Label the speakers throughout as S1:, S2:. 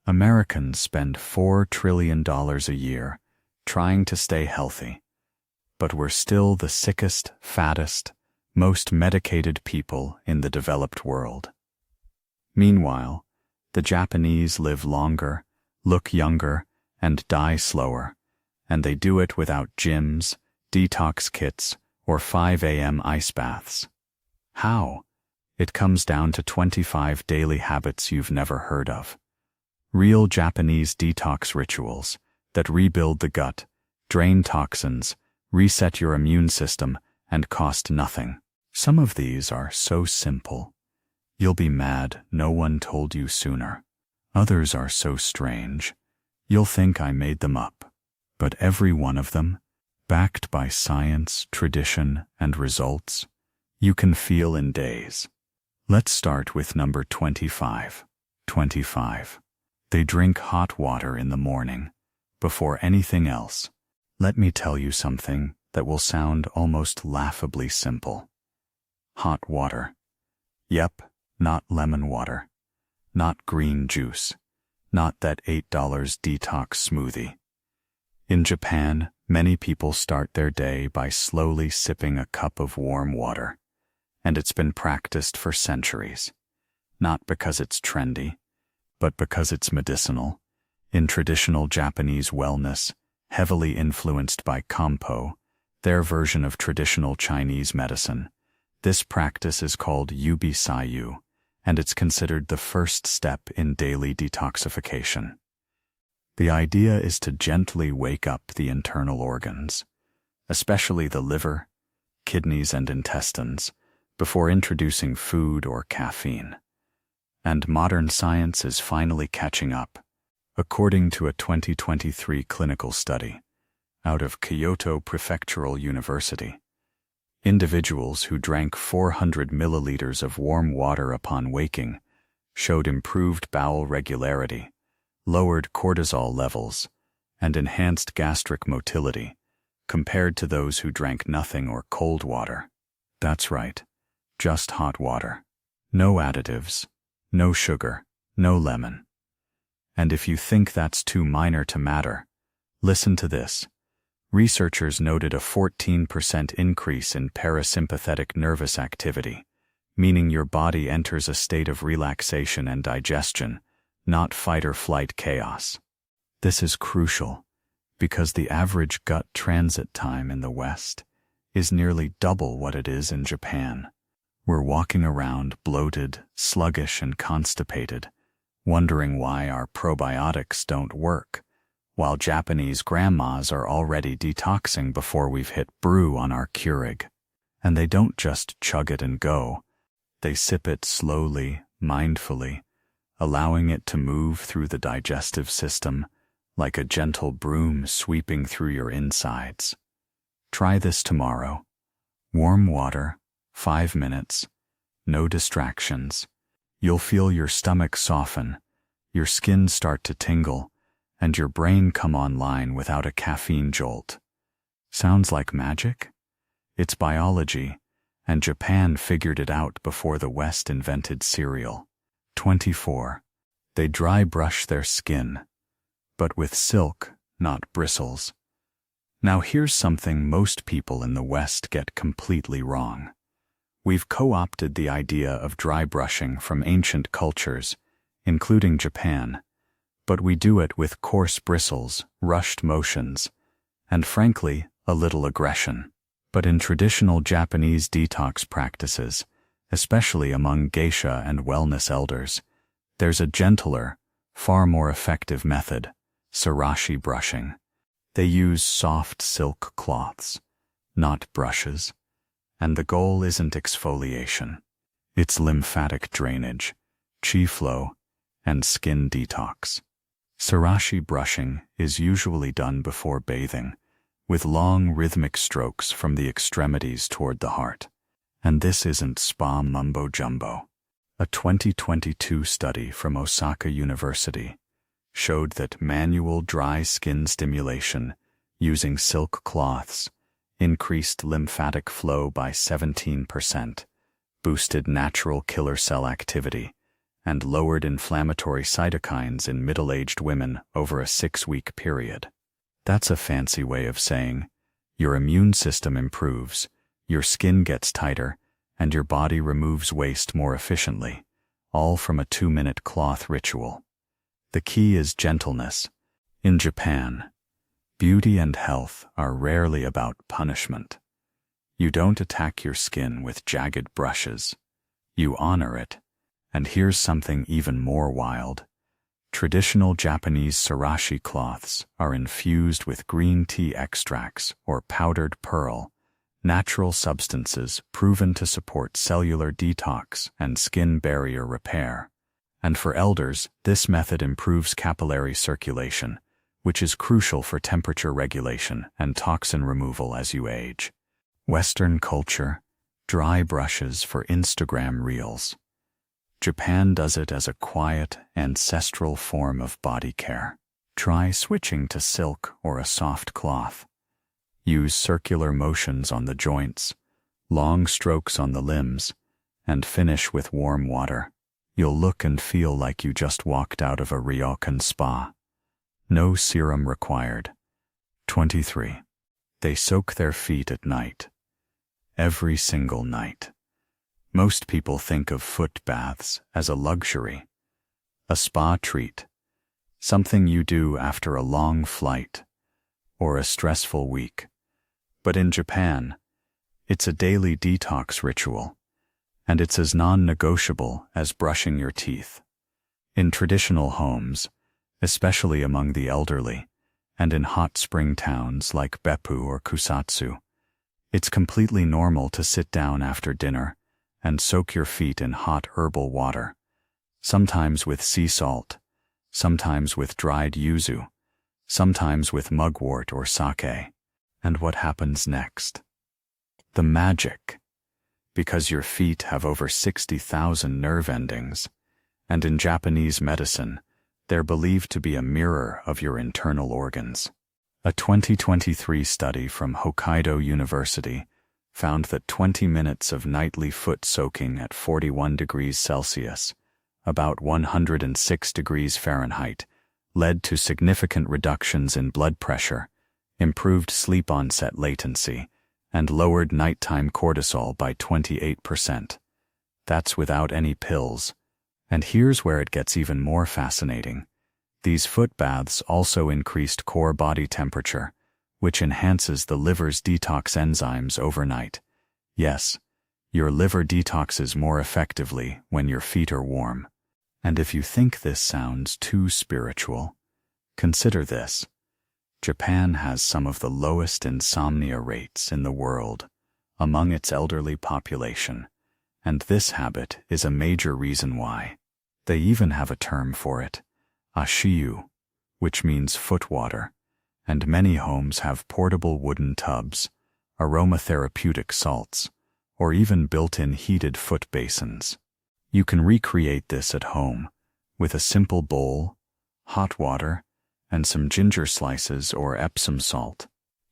S1: Americans spend $4 trillion a year trying to stay healthy, but we're still the sickest, fattest, most medicated people in the developed world. Meanwhile, the Japanese live longer, look younger, and die slower, and they do it without gyms, detox kits, or 5 a.m. ice baths. How? It comes down to 25 daily habits you've never heard of. Real Japanese detox rituals that rebuild the gut, drain toxins, reset your immune system, and cost nothing. Some of these are so simple, you'll be mad no one told you sooner. Others are so strange, you'll think I made them up. But every one of them, backed by science, tradition, and results, you can feel in days. Let's start with number 25. 25. They drink hot water in the morning, before anything else. Let me tell you something that will sound almost laughably simple. Hot water. Yep, not lemon water. Not green juice. Not that $8 detox smoothie. In Japan, many people start their day by slowly sipping a cup of warm water, and it's been practiced for centuries. Not because it's trendy, but because it's medicinal. In traditional Japanese wellness, heavily influenced by Kampo, their version of traditional Chinese medicine, this practice is called yubi-sayu, and it's considered the first step in daily detoxification. The idea is to gently wake up the internal organs, especially the liver, kidneys, and intestines, before introducing food or caffeine. And modern science is finally catching up, according to a 2023 clinical study out of Kyoto Prefectural University. Individuals who drank 400 milliliters of warm water upon waking showed improved bowel regularity, lowered cortisol levels, and enhanced gastric motility compared to those who drank nothing or cold water. That's right, just hot water. No additives, no sugar, no lemon. And if you think that's too minor to matter, listen to this. Researchers noted a 14% increase in parasympathetic nervous activity, meaning your body enters a state of relaxation and digestion, not fight-or-flight chaos. This is crucial because the average gut transit time in the West is nearly double what it is in Japan. We're walking around bloated, sluggish, and constipated, wondering why our probiotics don't work, while Japanese grandmas are already detoxing before we've hit brew on our Keurig. And they don't just chug it and go. They sip it slowly, mindfully, allowing it to move through the digestive system like a gentle broom sweeping through your insides. Try this tomorrow. Warm water, 5 minutes, no distractions. You'll feel your stomach soften, your skin start to tingle, and your brain come online without a caffeine jolt. Sounds like magic? It's biology, and Japan figured it out before the West invented cereal. 24. They dry brush their skin, but with silk, not bristles. Now here's something most people in the West get completely wrong. We've co-opted the idea of dry brushing from ancient cultures, including Japan, but we do it with coarse bristles, rushed motions, and frankly, a little aggression. But in traditional Japanese detox practices, especially among geisha and wellness elders, there's a gentler, far more effective method, sarashi brushing. They use soft silk cloths, not brushes, and the goal isn't exfoliation. It's lymphatic drainage, qi flow, and skin detox. Sarashi brushing is usually done before bathing, with long rhythmic strokes from the extremities toward the heart. And this isn't spa mumbo-jumbo. A 2022 study from Osaka University showed that manual dry skin stimulation using silk cloths increased lymphatic flow by 17%, boosted natural killer cell activity, and lowered inflammatory cytokines in middle-aged women over a 6-week period. That's a fancy way of saying your immune system improves, your skin gets tighter, and your body removes waste more efficiently, all from a 2-minute cloth ritual. The key is gentleness. In Japan, beauty and health are rarely about punishment. You don't attack your skin with jagged brushes. You honor it. And here's something even more wild. Traditional Japanese sarashi cloths are infused with green tea extracts or powdered pearl, natural substances proven to support cellular detox and skin barrier repair. And for elders, this method improves capillary circulation, which is crucial for temperature regulation and toxin removal as you age. Western culture, dry brushes for Instagram reels. Japan does it as a quiet, ancestral form of body care. Try switching to silk or a soft cloth. Use circular motions on the joints, long strokes on the limbs, and finish with warm water. You'll look and feel like you just walked out of a ryokan spa. No serum required. 23. They soak their feet at night. Every single night. Most people think of foot baths as a luxury, a spa treat, something you do after a long flight or a stressful week. But in Japan, it's a daily detox ritual, and it's as non-negotiable as brushing your teeth. In traditional homes, especially among the elderly, and in hot spring towns like Beppu or Kusatsu, it's completely normal to sit down after dinner and soak your feet in hot herbal water, sometimes with sea salt, sometimes with dried yuzu, sometimes with mugwort or sake. And what happens next? The magic. Because your feet have over 60,000 nerve endings, and in Japanese medicine, they're believed to be a mirror of your internal organs. A 2023 study from Hokkaido University found that 20 minutes of nightly foot soaking at 41 degrees Celsius, about 106 degrees Fahrenheit, led to significant reductions in blood pressure, improved sleep onset latency, and lowered nighttime cortisol by 28%. That's without any pills. And here's where it gets even more fascinating. These foot baths also increased core body temperature, which enhances the liver's detox enzymes overnight. Yes, your liver detoxes more effectively when your feet are warm. And if you think this sounds too spiritual, consider this. Japan has some of the lowest insomnia rates in the world among its elderly population, and this habit is a major reason why. They even have a term for it, ashiyu, which means foot water, and many homes have portable wooden tubs, aromatherapeutic salts, or even built-in heated foot basins. You can recreate this at home with a simple bowl, hot water, and some ginger slices or Epsom salt.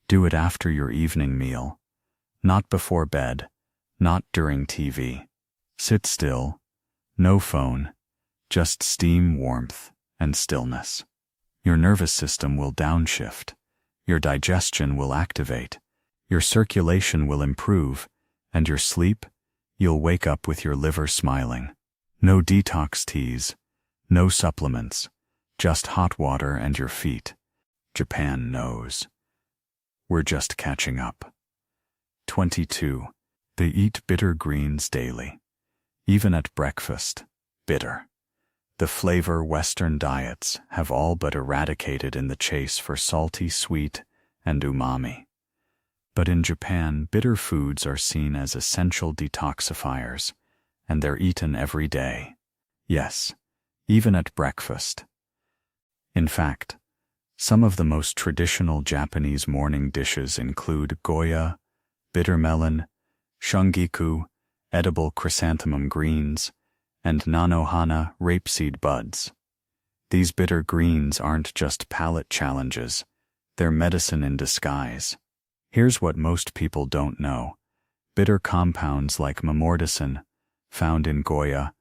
S1: Do it after your evening meal, not before bed, not during TV. Sit still, no phone, just steam, warmth, and stillness. Your nervous system will downshift, your digestion will activate, your circulation will improve, and your sleep, you'll wake up with your liver smiling. No detox teas, no supplements, just hot water and your feet. Japan knows. We're just catching up. 22. They eat bitter greens daily. Even at breakfast, bitter. The flavor Western diets have all but eradicated in the chase for salty, sweet, and umami. But in Japan, bitter foods are seen as essential detoxifiers, and they're eaten every day. Yes, even at breakfast. In fact, some of the most traditional Japanese morning dishes include goya, bitter melon, shungiku, edible chrysanthemum greens, and nanohana, rapeseed buds. These bitter greens aren't just palate challenges, they're medicine in disguise. Here's what most people don't know. Bitter compounds like mamordicin, found in goya,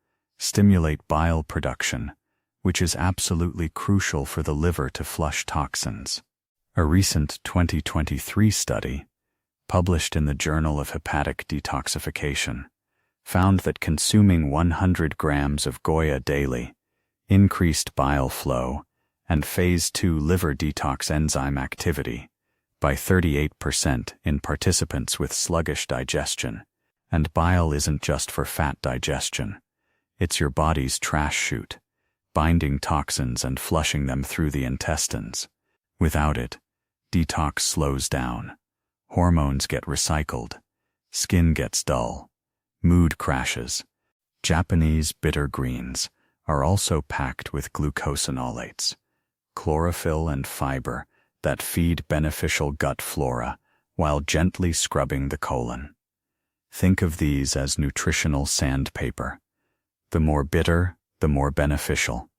S1: stimulate bile production, which is absolutely crucial for the liver to flush toxins. A recent 2023 study, published in the Journal of Hepatic Detoxification, found that consuming 100 grams of Goya daily increased bile flow and phase 2 liver detox enzyme activity by 38% in participants with sluggish digestion. And bile isn't just for fat digestion. It's your body's trash chute, binding toxins and flushing them through the intestines. Without it, detox slows down, hormones get recycled, skin gets dull, mood crashes. Japanese bitter greens are also packed with glucosinolates, chlorophyll and fiber that feed beneficial gut flora while gently scrubbing the colon. Think of these as nutritional sandpaper. The more bitter, the more beneficial.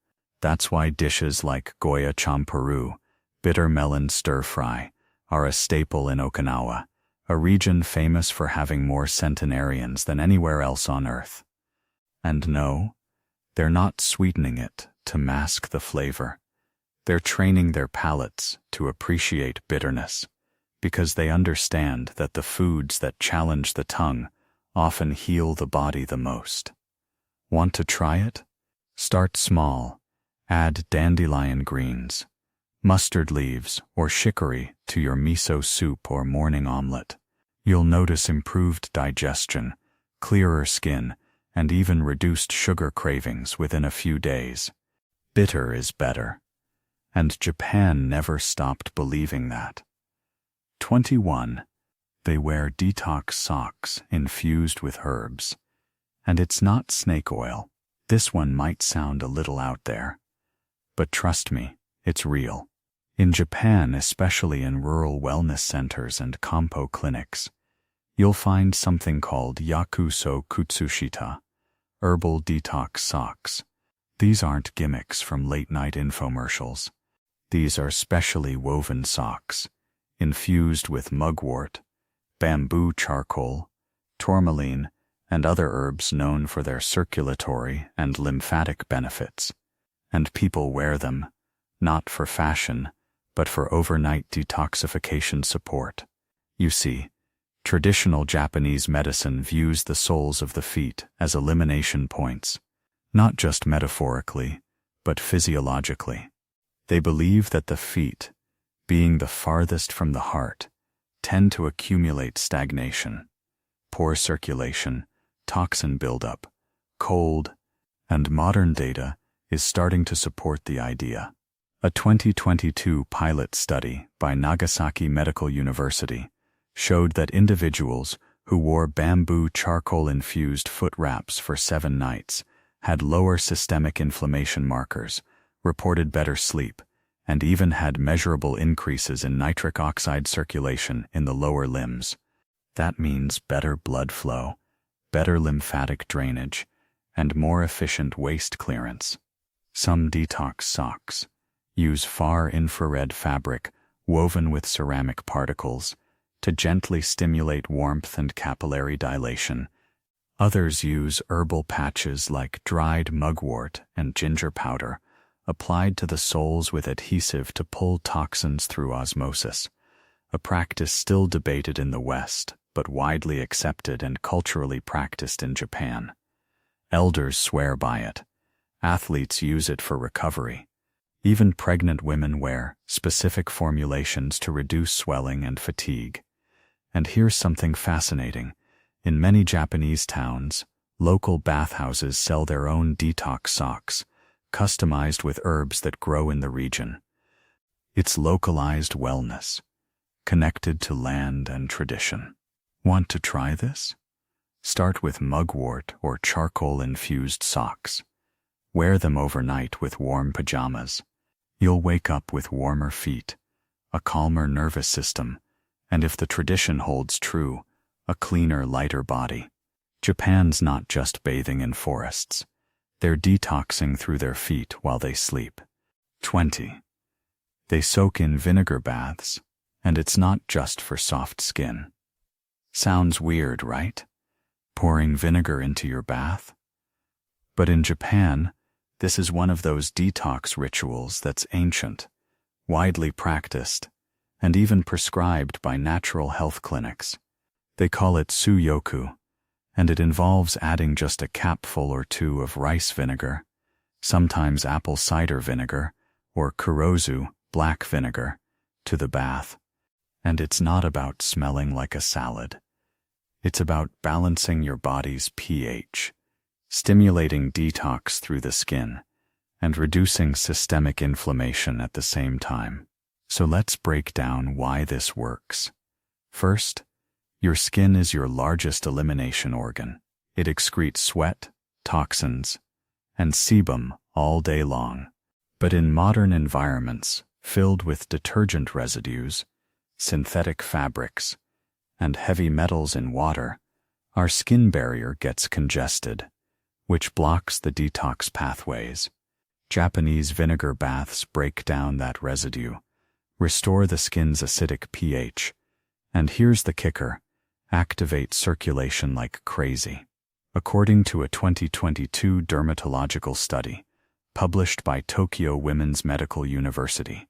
S1: That's why dishes like Goya champuru, bitter melon stir-fry, are a staple in Okinawa, a region famous for having more centenarians than anywhere else on Earth. And no, they're not sweetening it to mask the flavor. They're training their palates to appreciate bitterness, because they understand that the foods that challenge the tongue often heal the body the most. Want to try it? Start small. Add dandelion greens, mustard leaves, or chicory to your miso soup or morning omelet. You'll notice improved digestion, clearer skin, and even reduced sugar cravings within a few days. Bitter is better. And Japan never stopped believing that. 21. They wear detox socks infused with herbs. And it's not snake oil. This one might sound a little out there. But trust me, it's real. In Japan, especially in rural wellness centers and kampo clinics, you'll find something called yakuso kutsushita, herbal detox socks. These aren't gimmicks from late-night infomercials. These are specially woven socks, infused with mugwort, bamboo charcoal, tourmaline, and other herbs known for their circulatory and lymphatic benefits. And people wear them, not for fashion, but for overnight detoxification support. You see, traditional Japanese medicine views the soles of the feet as elimination points, not just metaphorically, but physiologically. They believe that the feet, being the farthest from the heart, tend to accumulate stagnation, poor circulation, toxin buildup, cold, and modern data is starting to support the idea. A 2022 pilot study by Nagasaki Medical University showed that individuals who wore bamboo charcoal-infused foot wraps for 7 nights had lower systemic inflammation markers, reported better sleep, and even had measurable increases in nitric oxide circulation in the lower limbs. That means better blood flow, better lymphatic drainage, and more efficient waste clearance. Some detox socks use far-infrared fabric woven with ceramic particles to gently stimulate warmth and capillary dilation. Others use herbal patches like dried mugwort and ginger powder applied to the soles with adhesive to pull toxins through osmosis, a practice still debated in the West but widely accepted and culturally practiced in Japan. Elders swear by it. Athletes use it for recovery. Even pregnant women wear specific formulations to reduce swelling and fatigue. And here's something fascinating. In many Japanese towns, local bathhouses sell their own detox socks, customized with herbs that grow in the region. It's localized wellness, connected to land and tradition. Want to try this? Start with mugwort or charcoal-infused socks. Wear them overnight with warm pajamas. You'll wake up with warmer feet, a calmer nervous system, and if the tradition holds true, a cleaner, lighter body. Japan's not just bathing in forests. They're detoxing through their feet while they sleep. 20. They soak in vinegar baths, and it's not just for soft skin. Sounds weird, right? Pouring vinegar into your bath? But in Japan, this is one of those detox rituals that's ancient, widely practiced, and even prescribed by natural health clinics. They call it suyoku, and it involves adding just a capful or two of rice vinegar, sometimes apple cider vinegar, or kurozu, black vinegar, to the bath. And it's not about smelling like a salad. It's about balancing your body's pH, stimulating detox through the skin, and reducing systemic inflammation at the same time. So let's break down why this works. First, your skin is your largest elimination organ. It excretes sweat, toxins, and sebum all day long. But in modern environments filled with detergent residues, synthetic fabrics, and heavy metals in water, our skin barrier gets congested, which blocks the detox pathways. Japanese vinegar baths break down that residue, restore the skin's acidic pH, and here's the kicker: activate circulation like crazy. According to a 2022 dermatological study published by Tokyo Women's Medical University,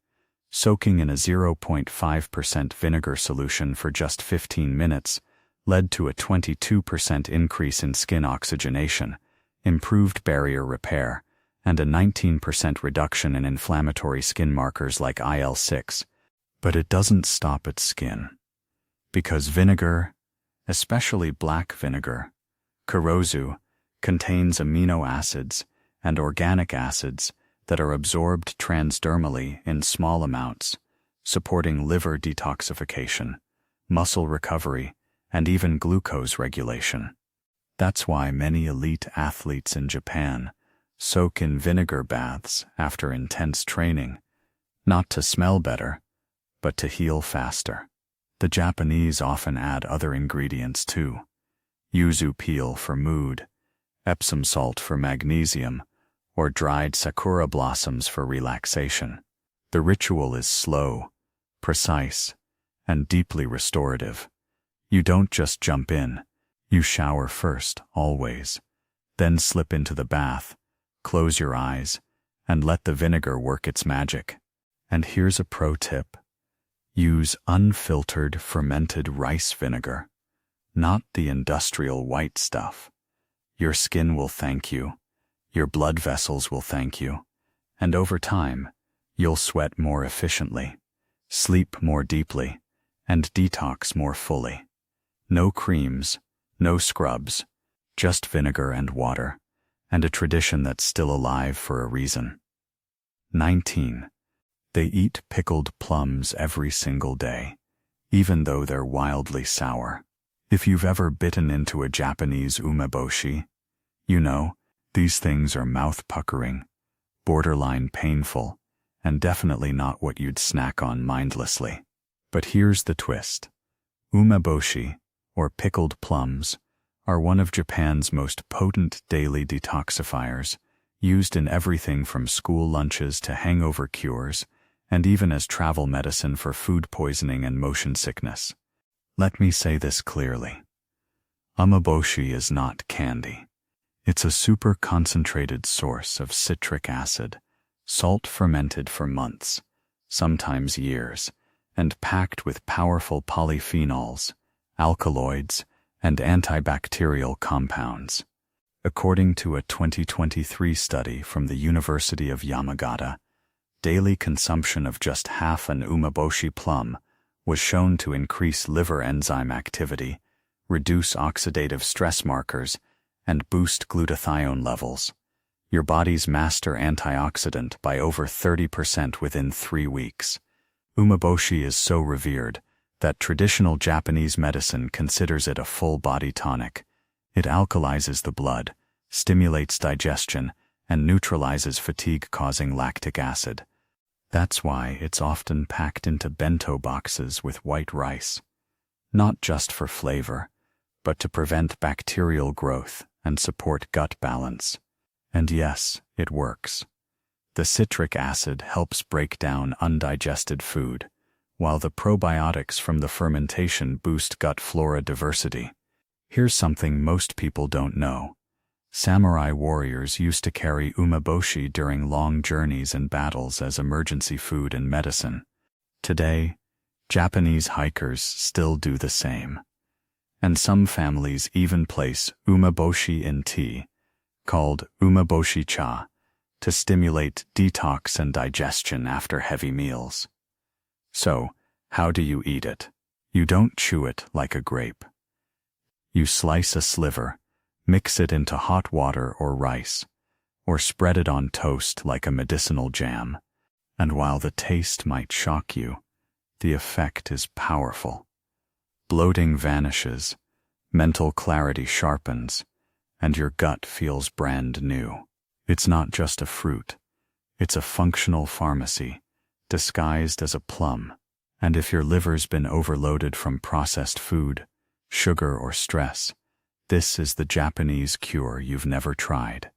S1: soaking in a 0.5% vinegar solution for just 15 minutes led to a 22% increase in skin oxygenation, improved barrier repair, and a 19% reduction in inflammatory skin markers like IL-6. But it doesn't stop at skin. Because vinegar, especially black vinegar, kurozu, contains amino acids and organic acids that are absorbed transdermally in small amounts, supporting liver detoxification, muscle recovery, and even glucose regulation. That's why many elite athletes in Japan soak in vinegar baths after intense training, not to smell better, but to heal faster. The Japanese often add other ingredients too: yuzu peel for mood, Epsom salt for magnesium, or dried sakura blossoms for relaxation. The ritual is slow, precise, and deeply restorative. You don't just jump in. You shower first, always. Then slip into the bath, close your eyes, and let the vinegar work its magic. And here's a pro tip: use unfiltered fermented rice vinegar, not the industrial white stuff. Your skin will thank you, your blood vessels will thank you, and over time, you'll sweat more efficiently, sleep more deeply, and detox more fully. No creams, no scrubs, just vinegar and water, and a tradition that's still alive for a reason. 19. They eat pickled plums every single day, even though they're wildly sour. If you've ever bitten into a Japanese umeboshi, you know, these things are mouth-puckering, borderline painful, and definitely not what you'd snack on mindlessly. But here's the twist. Umeboshi, or pickled plums, are one of Japan's most potent daily detoxifiers, used in everything from school lunches to hangover cures, and even as travel medicine for food poisoning and motion sickness. Let me say this clearly. Umeboshi is not candy. It's a super concentrated source of citric acid, salt fermented for months, sometimes years, and packed with powerful polyphenols, alkaloids, and antibacterial compounds. According to a 2023 study from the University of Yamagata, daily consumption of just half an umeboshi plum was shown to increase liver enzyme activity, reduce oxidative stress markers, and boost glutathione levels, your body's master antioxidant, by over 30% within 3 weeks. Umeboshi is so revered that traditional Japanese medicine considers it a full-body tonic. It alkalizes the blood, stimulates digestion, and neutralizes fatigue-causing lactic acid. That's why it's often packed into bento boxes with white rice, not just for flavor, but to prevent bacterial growth and support gut balance. And yes, it works. The citric acid helps break down undigested food, while the probiotics from the fermentation boost gut flora diversity. Here's something most people don't know. Samurai warriors used to carry umeboshi during long journeys and battles as emergency food and medicine. Today, Japanese hikers still do the same. And some families even place umeboshi in tea, called umeboshi cha, to stimulate detox and digestion after heavy meals. So, how do you eat it? You don't chew it like a grape. You slice a sliver, mix it into hot water or rice, or spread it on toast like a medicinal jam. And while the taste might shock you, the effect is powerful. Bloating vanishes, mental clarity sharpens, and your gut feels brand new. It's not just a fruit. It's a functional pharmacy, disguised as a plum. And if your liver's been overloaded from processed food, sugar, or stress, this is the Japanese cure you've never tried.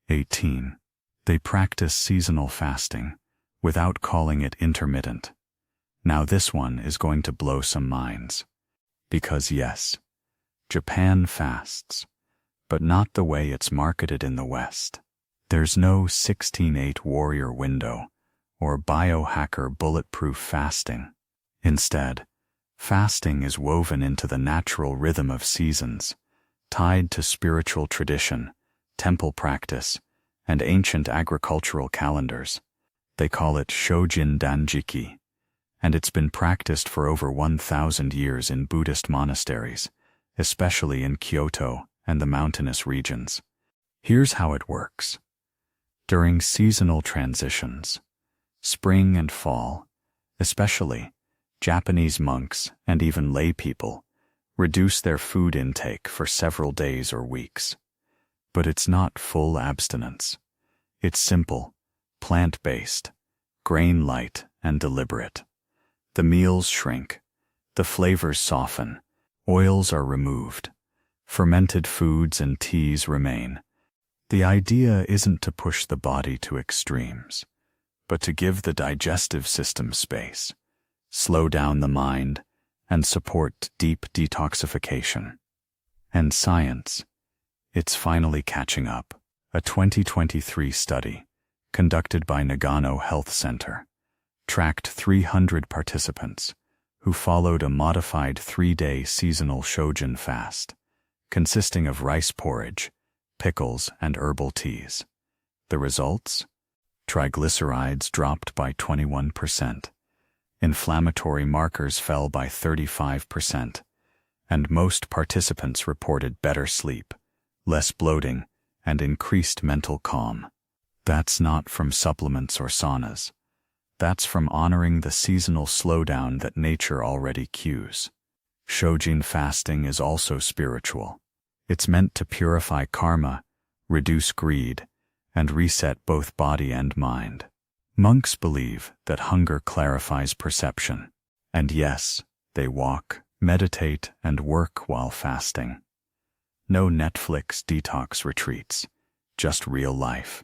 S1: 18. They practice seasonal fasting, without calling it intermittent. Now this one is going to blow some minds. Because yes, Japan fasts, but not the way it's marketed in the West. There's no 16:8 warrior window or biohacker bulletproof fasting. Instead, fasting is woven into the natural rhythm of seasons, tied to spiritual tradition, temple practice, and ancient agricultural calendars. They call it Shojin Danjiki, and it's been practiced for over 1,000 years in Buddhist monasteries, especially in Kyoto and the mountainous regions. Here's how it works. During seasonal transitions, spring and fall, especially, Japanese monks and even lay people reduce their food intake for several days or weeks. But it's not full abstinence. It's simple, plant-based, grain-light, and deliberate. The meals shrink, the flavors soften, oils are removed, fermented foods and teas remain. The idea isn't to push the body to extremes, but to give the digestive system space, slow down the mind, and support deep detoxification. And science, it's finally catching up. A 2023 study, conducted by Nagano Health Center, tracked 300 participants who followed a modified 3-day seasonal Shojin fast, consisting of rice porridge, pickles, and herbal teas. The results? Triglycerides dropped by 21%. Inflammatory markers fell by 35%, and most participants reported better sleep, less bloating, and increased mental calm. That's not from supplements or saunas. That's from honoring the seasonal slowdown that nature already cues. Shojin fasting is also spiritual. It's meant to purify karma, reduce greed, and reset both body and mind. Monks believe that hunger clarifies perception. And yes, they walk, meditate, and work while fasting. No Netflix detox retreats, just real life.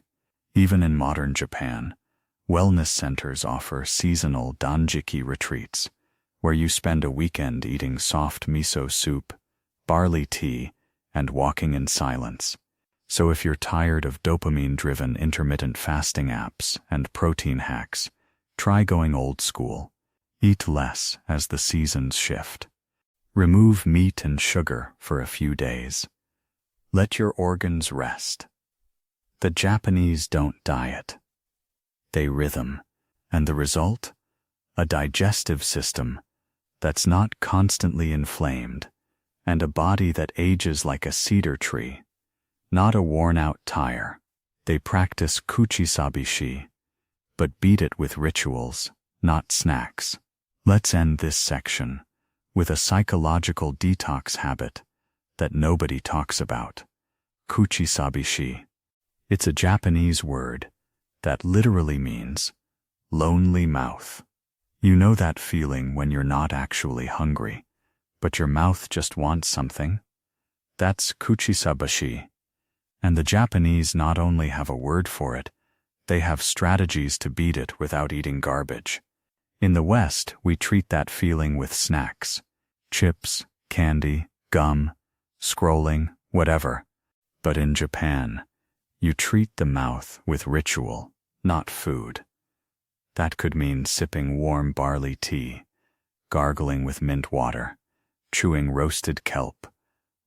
S1: Even in modern Japan, wellness centers offer seasonal danjiki retreats, where you spend a weekend eating soft miso soup, barley tea, and walking in silence. So if you're tired of dopamine-driven intermittent fasting apps and protein hacks, try going old school. Eat less as the seasons shift. Remove meat and sugar for a few days. Let your organs rest. The Japanese don't diet. They rhythm. And the result? A digestive system that's not constantly inflamed, and a body that ages like a cedar tree, not a worn-out tire. They practice kuchisabishi, but beat it with rituals, not snacks. Let's end this section with a psychological detox habit that nobody talks about. Kuchisabishi. It's a Japanese word that literally means lonely mouth. You know that feeling when you're not actually hungry, but your mouth just wants something? That's kuchisabishi. And the Japanese not only have a word for it, they have strategies to beat it without eating garbage. In the West, we treat that feeling with snacks, chips, candy, gum, scrolling, whatever. But in Japan, you treat the mouth with ritual, not food. That could mean sipping warm barley tea, gargling with mint water, chewing roasted kelp,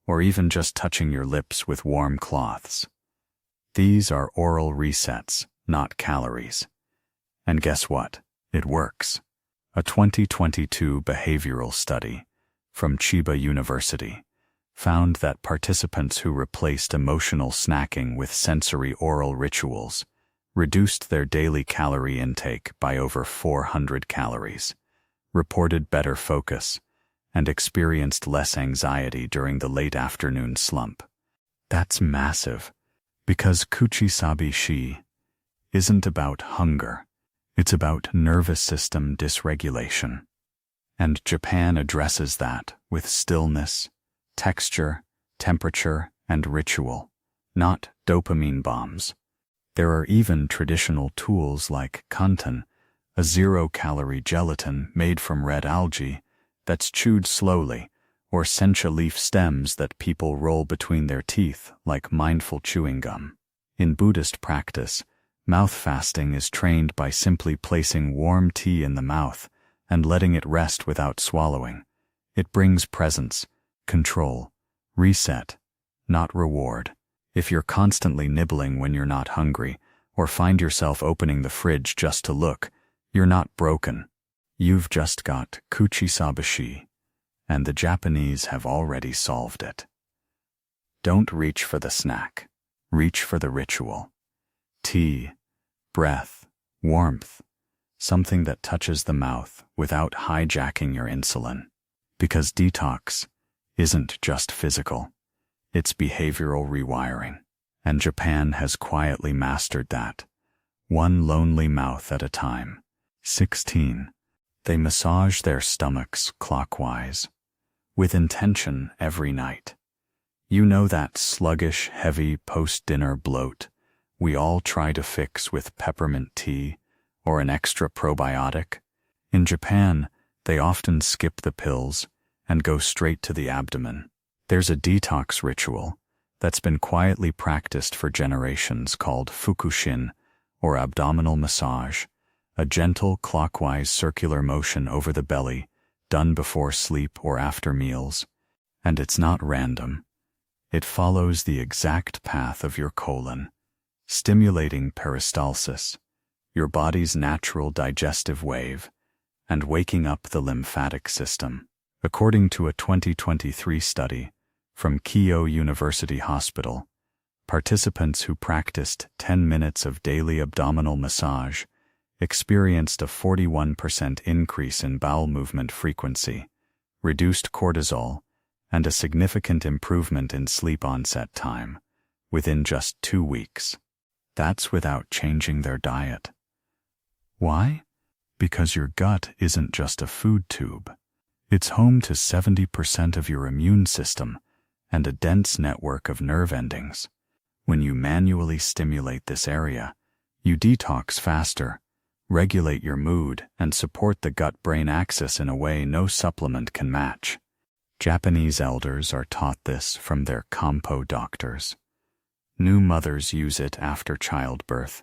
S1: or even just touching your lips with warm cloths. These are oral resets, not calories. And guess what? It works. A 2022 behavioral study from Chiba University found that participants who replaced emotional snacking with sensory oral rituals reduced their daily calorie intake by over 400 calories, reported better focus, and experienced less anxiety during the late afternoon slump. That's massive, because kuchisabi-shi isn't about hunger, it's about nervous system dysregulation. And Japan addresses that with stillness, texture, temperature, and ritual, not dopamine bombs. There are even traditional tools like kantan, a zero-calorie gelatin made from red algae that's chewed slowly, or sencha leaf stems that people roll between their teeth like mindful chewing gum. In Buddhist practice, mouth fasting is trained by simply placing warm tea in the mouth and letting it rest without swallowing. It brings presence, control, reset, not reward. If you're constantly nibbling when you're not hungry, or find yourself opening the fridge just to look, you're not broken. You've just got kuchisabi-shi, and the Japanese have already solved it. Don't reach for the snack. Reach for the ritual. Tea, breath, warmth, something that touches the mouth without hijacking your insulin. Because detox isn't just physical. It's behavioral rewiring, and Japan has quietly mastered that, one lonely mouth at a time. 16. They massage their stomachs clockwise, with intention every night. You know that sluggish, heavy post-dinner bloat we all try to fix with peppermint tea or an extra probiotic? In Japan, they often skip the pills and go straight to the abdomen. There's a detox ritual that's been quietly practiced for generations called fukushin, or abdominal massage, a gentle clockwise circular motion over the belly done before sleep or after meals. And it's not random. It follows the exact path of your colon, stimulating peristalsis, your body's natural digestive wave, and waking up the lymphatic system. According to a 2023 study from Keio University Hospital, participants who practiced 10 minutes of daily abdominal massage experienced a 41% increase in bowel movement frequency, reduced cortisol, and a significant improvement in sleep onset time within just 2 weeks. That's without changing their diet. Why? Because your gut isn't just a food tube. It's home to 70% of your immune system and a dense network of nerve endings. When you manually stimulate this area, you detox faster, regulate your mood, and support the gut-brain axis in a way no supplement can match. Japanese elders are taught this from their kampo doctors. New mothers use it after childbirth,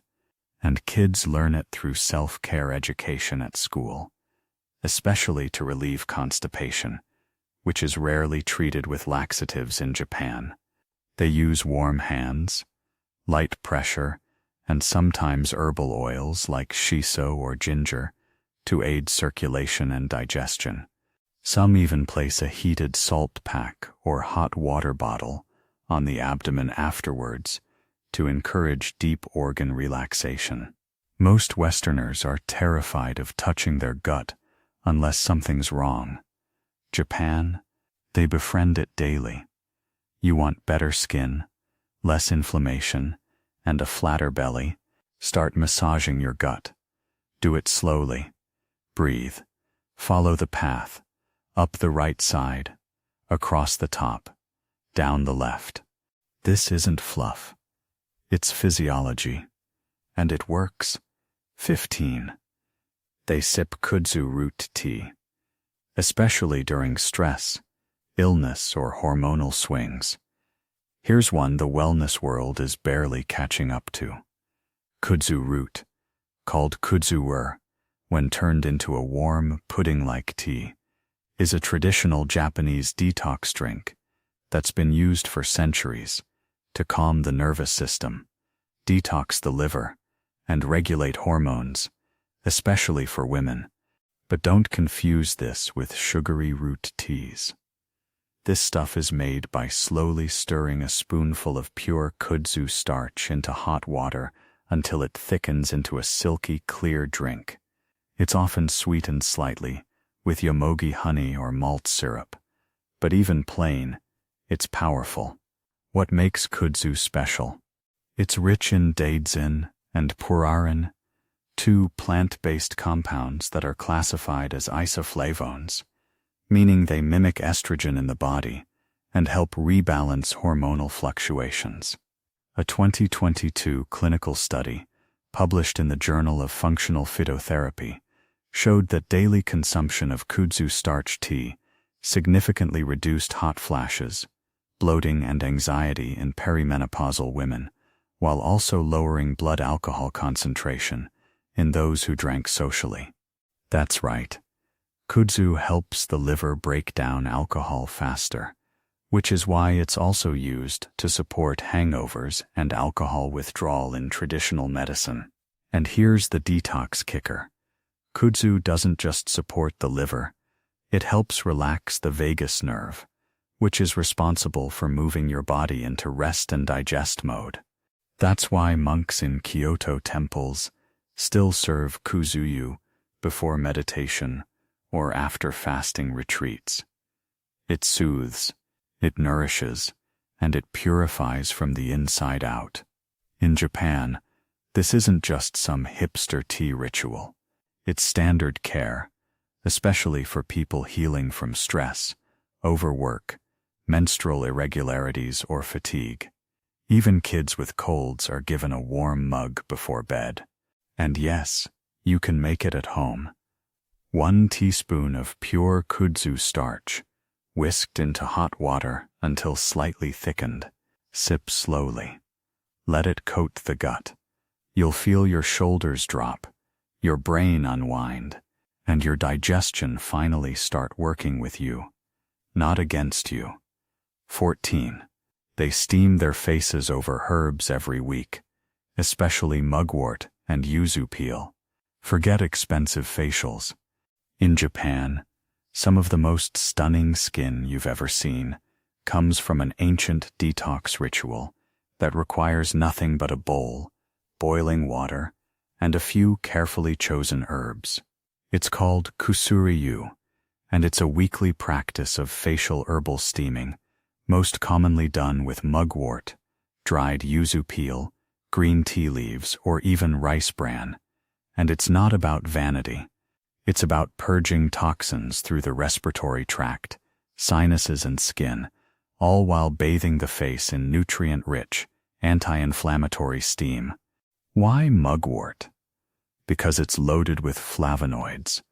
S1: and kids learn it through self-care education at school, especially to relieve constipation, which is rarely treated with laxatives in Japan. They use warm hands, light pressure, and sometimes herbal oils like shiso or ginger to aid circulation and digestion. Some even place a heated salt pack or hot water bottle on the abdomen afterwards to encourage deep organ relaxation. Most Westerners are terrified of touching their gut unless something's wrong. Japan, they befriend it daily. You want better skin, less inflammation, and a flatter belly? Start massaging your gut. Do it slowly. Breathe. Follow the path. Up the right side, across the top, down the left. This isn't fluff. It's physiology. And it works. 15. They sip Kudzu root tea, especially during stress, illness, or hormonal swings. Here's one the wellness world is barely catching up to. Kudzu root, called kudzu, when turned into a warm, pudding-like tea, is a traditional Japanese detox drink that's been used for centuries to calm the nervous system, detox the liver, and regulate hormones, especially for women. But don't confuse this with sugary root teas. This stuff is made by slowly stirring a spoonful of pure kudzu starch into hot water until it thickens into a silky, clear drink. It's often sweetened slightly with yomogi honey or malt syrup, but even plain, it's powerful. What makes kudzu special? It's rich in daidzein and purarin, two plant-based compounds that are classified as isoflavones, meaning they mimic estrogen in the body and help rebalance hormonal fluctuations. A 2022 clinical study, published in the Journal of Functional Phytotherapy, showed that daily consumption of kudzu starch tea significantly reduced hot flashes, bloating, and anxiety in perimenopausal women, while also lowering blood alcohol concentration in those who drank socially. That's right. Kudzu helps the liver break down alcohol faster, which is why it's also used to support hangovers and alcohol withdrawal in traditional medicine. And here's the detox kicker. Kudzu doesn't just support the liver, it helps relax the vagus nerve, which is responsible for moving your body into rest and digest mode. That's why monks in Kyoto temples still serve kudzu before meditation or after fasting retreats. It soothes, it nourishes, and it purifies from the inside out. In Japan, this isn't just some hipster tea ritual. It's standard care, especially for people healing from stress, overwork, menstrual irregularities, or fatigue. Even kids with colds are given a warm mug before bed. And yes, you can make it at home. 1 teaspoon of pure kudzu starch, whisked into hot water until slightly thickened. Sip slowly. Let it coat the gut. You'll feel your shoulders drop, your brain unwind, and your digestion finally start working with you, not against you. 14. They steam their faces over herbs every week, especially mugwort and yuzu peel. Forget expensive facials. In Japan, some of the most stunning skin you've ever seen comes from an ancient detox ritual that requires nothing but a bowl, boiling water, and a few carefully chosen herbs. It's called kusuri-yu, and it's a weekly practice of facial herbal steaming, most commonly done with mugwort, dried yuzu peel, green tea leaves, or even rice bran. And it's not about vanity. It's about purging toxins through the respiratory tract, sinuses, and skin, all while bathing the face in nutrient-rich, anti-inflammatory steam. Why mugwort? Because it's loaded with flavonoids,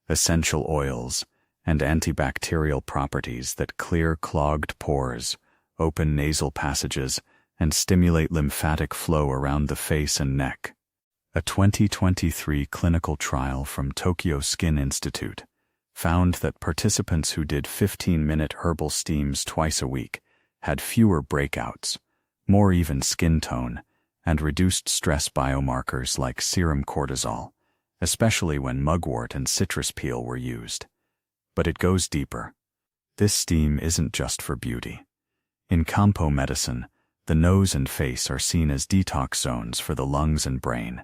S1: essential oils, and antibacterial properties that clear clogged pores, open nasal passages, and stimulate lymphatic flow around the face and neck. A 2023 clinical trial from Tokyo Skin Institute found that participants who did 15-minute herbal steams twice a week had fewer breakouts, more even skin tone, and reduced stress biomarkers like serum cortisol, especially when mugwort and citrus peel were used. But it goes deeper. This steam isn't just for beauty. In Kampo medicine, the nose and face are seen as detox zones for the lungs and brain.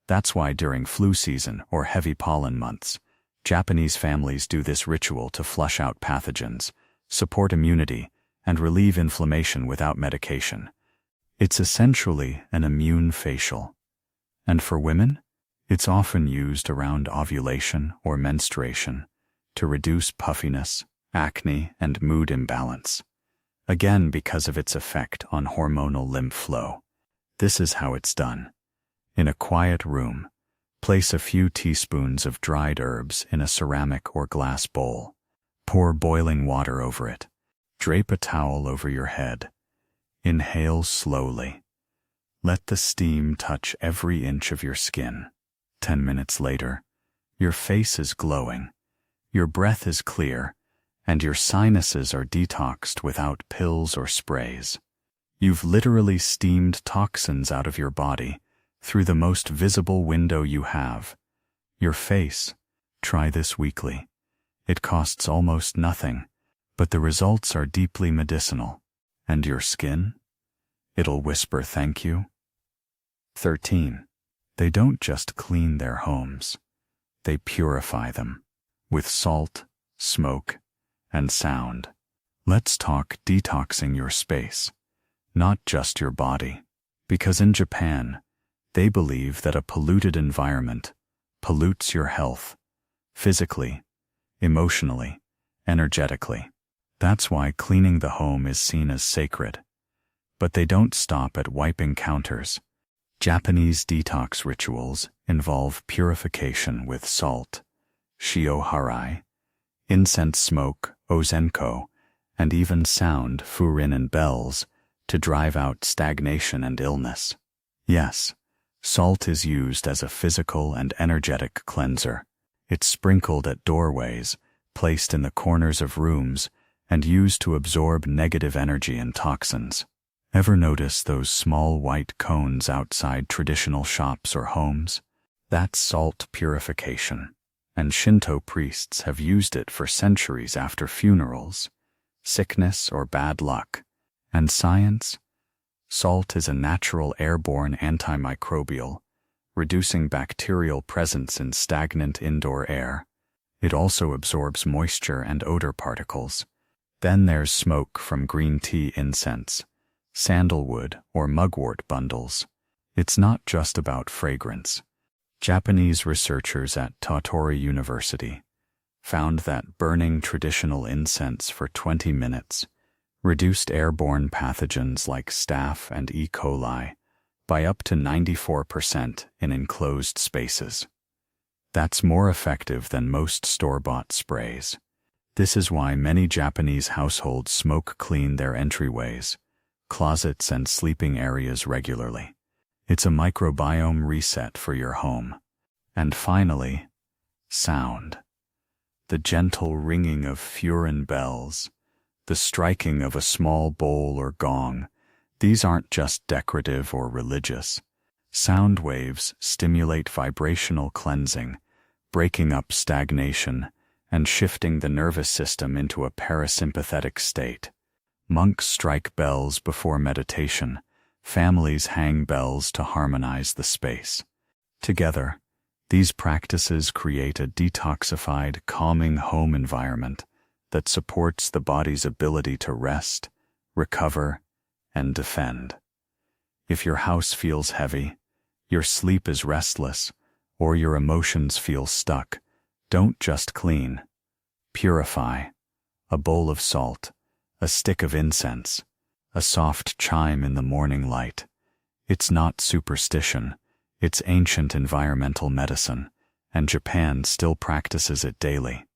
S1: That's why during flu season or heavy pollen months, Japanese families do this ritual to flush out pathogens, support immunity, and relieve inflammation without medication. It's essentially an immune facial. And for women, it's often used around ovulation or menstruation to reduce puffiness, acne, and mood imbalance. Again, because of its effect on hormonal lymph flow. This is how it's done. In a quiet room, place a few teaspoons of dried herbs in a ceramic or glass bowl. Pour boiling water over it. Drape a towel over your head. Inhale slowly. Let the steam touch every inch of your skin. 10 minutes later, your face is glowing, your breath is clear, and your sinuses are detoxed without pills or sprays. You've literally steamed toxins out of your body through the most visible window you have, your face. Try this weekly. It costs almost nothing, but the results are deeply medicinal. And your skin? It'll whisper thank you. 13. They don't just clean their homes. They purify them with salt, smoke, and sound. Let's talk detoxing your space, not just your body. Because in Japan, they believe that a polluted environment pollutes your health, physically, emotionally, energetically. That's why cleaning the home is seen as sacred. But they don't stop at wiping counters. Japanese detox rituals involve purification with salt, shio-harai, incense smoke, ozenko, and even sound, furin and bells, to drive out stagnation and illness. Yes, salt is used as a physical and energetic cleanser. It's sprinkled at doorways, placed in the corners of rooms, and used to absorb negative energy and toxins. Ever notice those small white cones outside traditional shops or homes? That's salt purification, and Shinto priests have used it for centuries after funerals, sickness, or bad luck. And science? Salt is a natural airborne antimicrobial, reducing bacterial presence in stagnant indoor air. It also absorbs moisture and odor particles. Then there's smoke from green tea incense, sandalwood, or mugwort bundles. It's not just about fragrance. Japanese researchers at Tottori University found that burning traditional incense for 20 minutes reduced airborne pathogens like staph and E. coli by up to 94% in enclosed spaces. That's more effective than most store-bought sprays. This is why many Japanese households smoke clean their entryways, closets, and sleeping areas regularly. It's a microbiome reset for your home. And finally, sound. The gentle ringing of furin bells, the striking of a small bowl or gong, these aren't just decorative or religious. Sound waves stimulate vibrational cleansing, breaking up stagnation, and shifting the nervous system into a parasympathetic state. Monks strike bells before meditation. Families hang bells to harmonize the space. Together, these practices create a detoxified, calming home environment that supports the body's ability to rest, recover, and defend. If your house feels heavy, your sleep is restless, or your emotions feel stuck, don't just clean. Purify. A bowl of salt, a stick of incense, a soft chime in the morning light. It's not superstition, it's ancient environmental medicine, and Japan still practices it daily.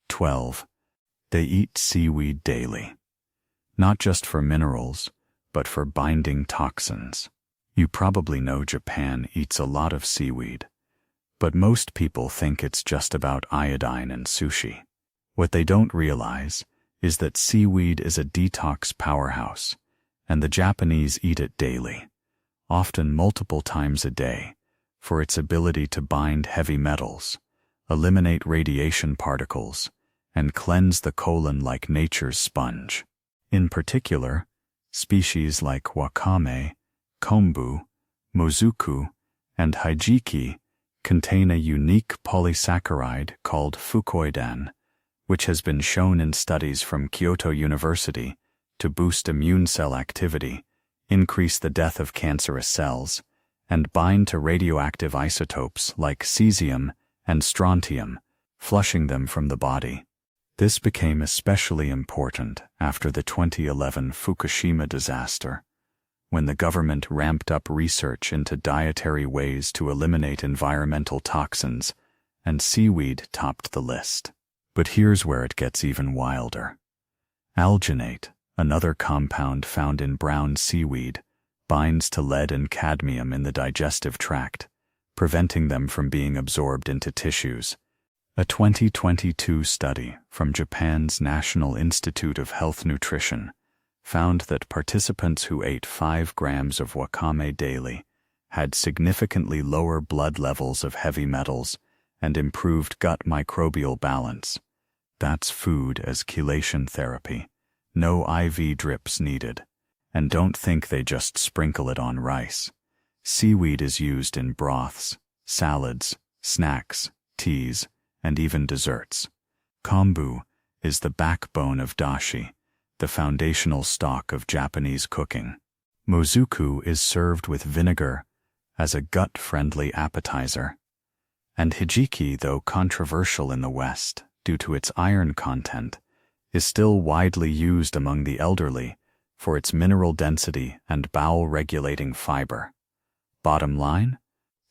S1: 12. They eat seaweed daily. Not just for minerals, but for binding toxins. You probably know Japan eats a lot of seaweed, but most people think it's just about iodine and sushi. What they don't realize is that seaweed is a detox powerhouse, and the Japanese eat it daily, often multiple times a day, for its ability to bind heavy metals, eliminate radiation particles, and cleanse the colon like nature's sponge. In particular, species like wakame, kombu, mozuku, and hijiki contain a unique polysaccharide called fukoidan, which has been shown in studies from Kyoto University to boost immune cell activity, increase the death of cancerous cells, and bind to radioactive isotopes like cesium and strontium, flushing them from the body. This became especially important after the 2011 Fukushima disaster, when the government ramped up research into dietary ways to eliminate environmental toxins, and seaweed topped the list. But here's where it gets even wilder. Alginate, another compound found in brown seaweed, binds to lead and cadmium in the digestive tract, preventing them from being absorbed into tissues. A 2022 study from Japan's National Institute of Health Nutrition found that participants who ate 5 grams of wakame daily had significantly lower blood levels of heavy metals and improved gut microbial balance. That's food as chelation therapy. No IV drips needed. And don't think they just sprinkle it on rice. Seaweed is used in broths, salads, snacks, teas, and even desserts. Kombu is the backbone of dashi, the foundational stock of Japanese cooking. Mozuku is served with vinegar as a gut-friendly appetizer. And hijiki, though controversial in the West due to its iron content, is still widely used among the elderly for its mineral density and bowel-regulating fiber. Bottom line,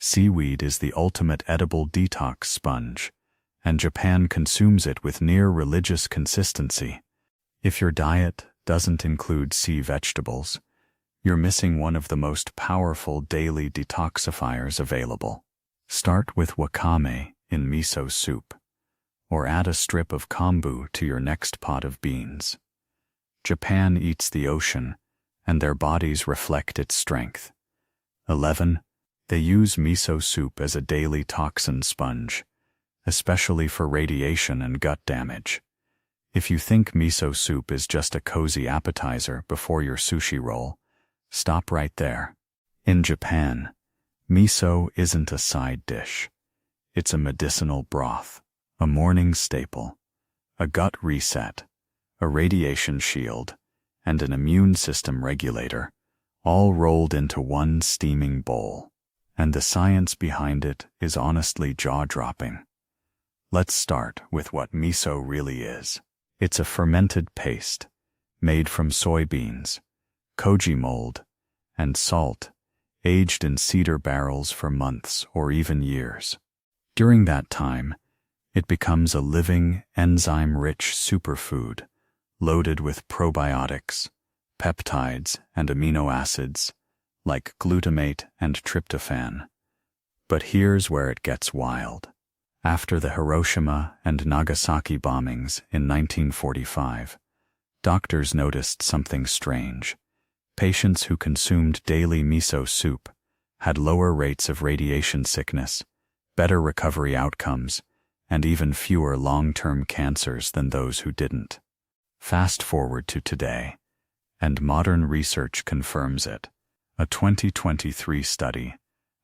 S1: seaweed is the ultimate edible detox sponge, and Japan consumes it with near-religious consistency. If your diet doesn't include sea vegetables, you're missing one of the most powerful daily detoxifiers available. Start with wakame in miso soup, or add a strip of kombu to your next pot of beans. Japan eats the ocean, and their bodies reflect its strength. 11. They use miso soup as a daily toxin sponge, especially for radiation and gut damage. If you think miso soup is just a cozy appetizer before your sushi roll, stop right there. In Japan, miso isn't a side dish. It's a medicinal broth, a morning staple, a gut reset, a radiation shield, and an immune system regulator, all rolled into one steaming bowl. And the science behind it is honestly jaw-dropping. Let's start with what miso really is. It's a fermented paste made from soybeans, koji mold, and salt, aged in cedar barrels for months or even years. During that time, it becomes a living, enzyme-rich superfood, loaded with probiotics, peptides, and amino acids, like glutamate and tryptophan. But here's where it gets wild. After the Hiroshima and Nagasaki bombings in 1945, doctors noticed something strange. Patients who consumed daily miso soup had lower rates of radiation sickness, better recovery outcomes, and even fewer long-term cancers than those who didn't. Fast forward to today, and modern research confirms it. A 2023 study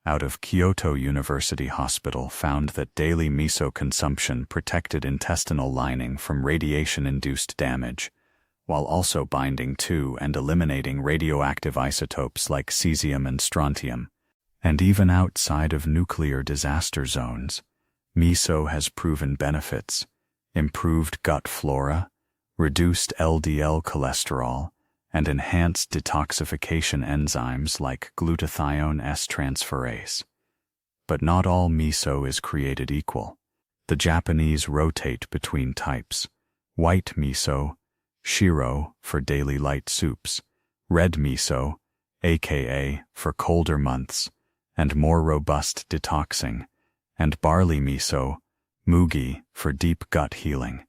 S1: out of Kyoto University Hospital found that daily miso consumption protected intestinal lining from radiation-induced damage, while also binding to and eliminating radioactive isotopes like cesium and strontium. And even outside of nuclear disaster zones, miso has proven benefits: improved gut flora, reduced LDL cholesterol, and enhanced detoxification enzymes like glutathione S-transferase. But not all miso is created equal. The Japanese rotate between types: white miso, shiro for daily light soups, red miso, aka for colder months and more robust detoxing, and barley miso, mugi, for deep gut healing.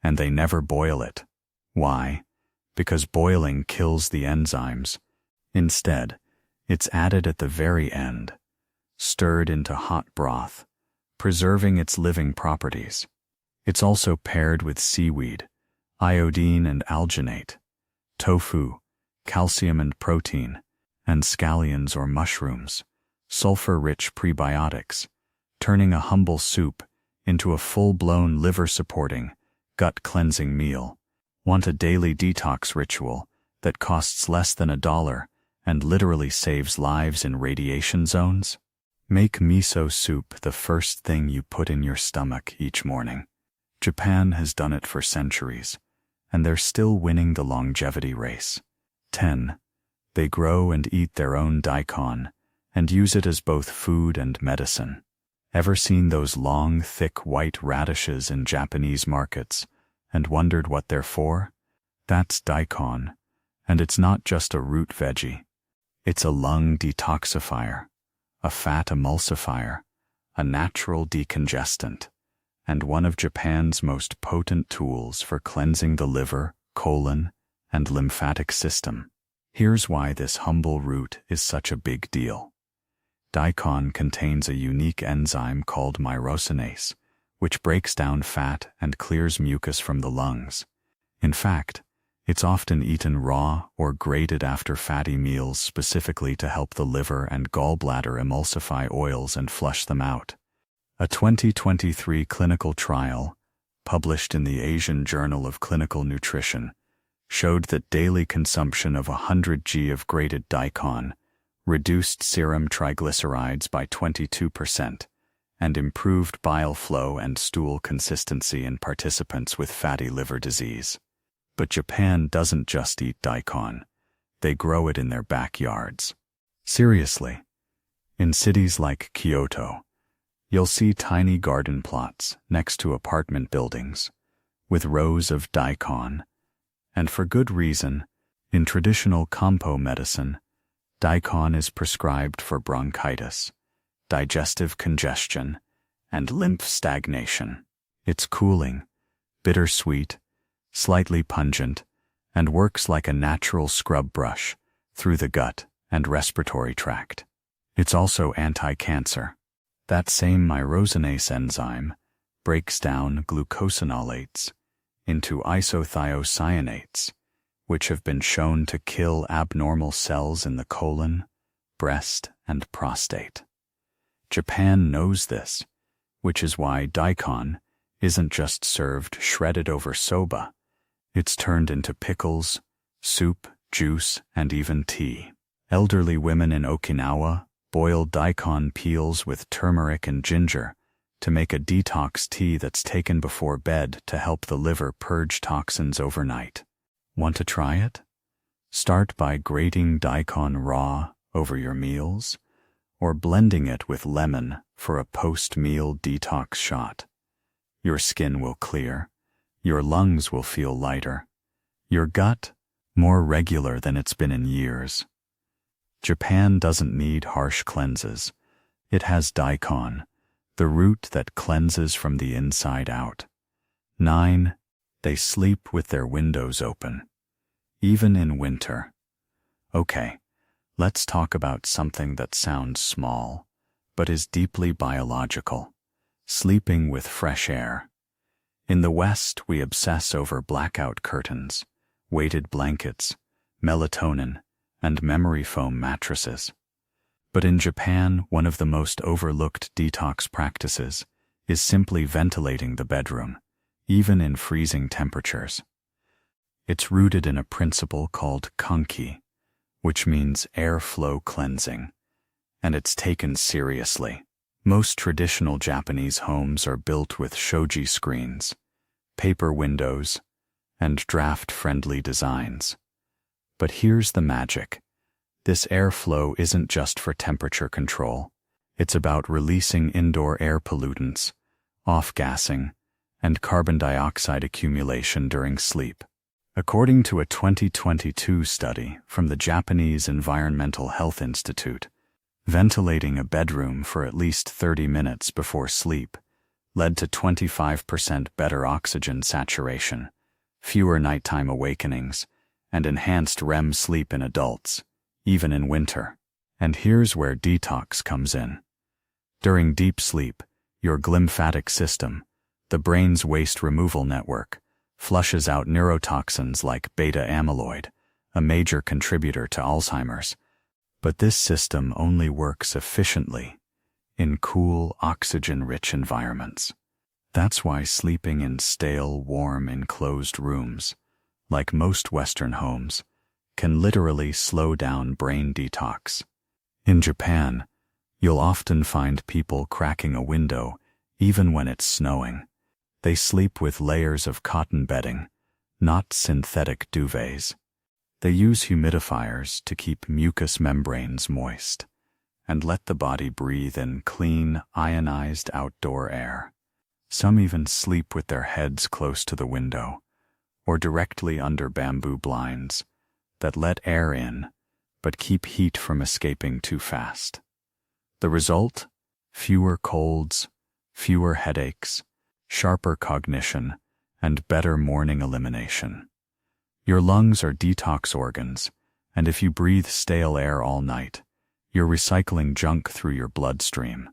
S1: And they never boil it. Why? Because boiling kills the enzymes. Instead, it's added at the very end, stirred into hot broth, preserving its living properties. It's also paired with seaweed, iodine and alginate, tofu, calcium and protein, and scallions or mushrooms, sulfur-rich prebiotics, turning a humble soup into a full-blown liver-supporting, gut-cleansing meal. Want a daily detox ritual that costs less than $1 and literally saves lives in radiation zones? Make miso soup the first thing you put in your stomach each morning. Japan has done it for centuries, and they're still winning the longevity race. 10. They grow and eat their own daikon and use it as both food and medicine. Ever seen those long, thick white radishes in Japanese markets and wondered what they're for? That's Daikon, and it's not just a root veggie. It's a lung detoxifier, a fat emulsifier, a natural decongestant, and one of Japan's most potent tools for cleansing the liver, colon, and lymphatic system. Here's why this humble root is such a big deal. Daikon contains a unique enzyme called myrosinase, which breaks down fat and clears mucus from the lungs. In fact, it's often eaten raw or grated after fatty meals specifically to help the liver and gallbladder emulsify oils and flush them out. A 2023 clinical trial, published in the Asian Journal of Clinical Nutrition, showed that daily consumption of 100 g of grated Daikon reduced serum triglycerides by 22% and improved bile flow and stool consistency in participants with fatty liver disease. But Japan doesn't just eat Daikon, they grow it in their backyards. Seriously, in cities like Kyoto, you'll see tiny garden plots next to apartment buildings with rows of Daikon, and for good reason. In traditional Kampo medicine, Daikon is prescribed for bronchitis, digestive congestion, and lymph stagnation. It's cooling, bittersweet, slightly pungent, and works like a natural scrub brush through the gut and respiratory tract. It's also anti-cancer. That same myrosinase enzyme breaks down glucosinolates into isothiocyanates, which have been shown to kill abnormal cells in the colon, breast, and prostate. Japan knows this, which is why Daikon isn't just served shredded over soba. It's turned into pickles, soup, juice, and even tea. Elderly women in Okinawa boil Daikon peels with turmeric and ginger to make a detox tea that's taken before bed to help the liver purge toxins overnight. Want to try it? Start by grating Daikon raw over your meals, or blending it with lemon for a post-meal detox shot. Your skin will clear, your lungs will feel lighter, your gut more regular than it's been in years. Japan doesn't need harsh cleanses. It has Daikon, the root that cleanses from the inside out. 9. They sleep with their windows open, even in winter. Okay, let's talk about something that sounds small, but is deeply biological: sleeping with fresh air. In the West, we obsess over blackout curtains, weighted blankets, melatonin, and memory foam mattresses. But in Japan, one of the most overlooked detox practices is simply ventilating the bedroom, even in freezing temperatures. It's rooted in a principle called kanki, which means airflow cleansing, and it's taken seriously. Most traditional Japanese homes are built with shoji screens, paper windows, and draft-friendly designs. But here's the magic. This airflow isn't just for temperature control. It's about releasing indoor air pollutants, off-gassing, and carbon dioxide accumulation during sleep. According to a 2022 study from the Japanese Environmental Health Institute, ventilating a bedroom for at least 30 minutes before sleep led to 25% better oxygen saturation, fewer nighttime awakenings, and enhanced REM sleep in adults, even in winter. And here's where detox comes in. During deep sleep, your lymphatic system, the brain's waste removal network, flushes out neurotoxins like beta amyloid, a major contributor to Alzheimer's. But this system only works efficiently in cool, oxygen-rich environments. That's why sleeping in stale, warm, enclosed rooms, like most Western homes, can literally slow down brain detox. In Japan, you'll often find people cracking a window even when it's snowing. They sleep with layers of cotton bedding, not synthetic duvets. They use humidifiers to keep mucous membranes moist and let the body breathe in clean, ionized outdoor air. Some even sleep with their heads close to the window, or directly under bamboo blinds that let air in but keep heat from escaping too fast. The result? Fewer colds, fewer headaches, sharper cognition, and better morning elimination. Your lungs are detox organs, and if you breathe stale air all night, you're recycling junk through your bloodstream.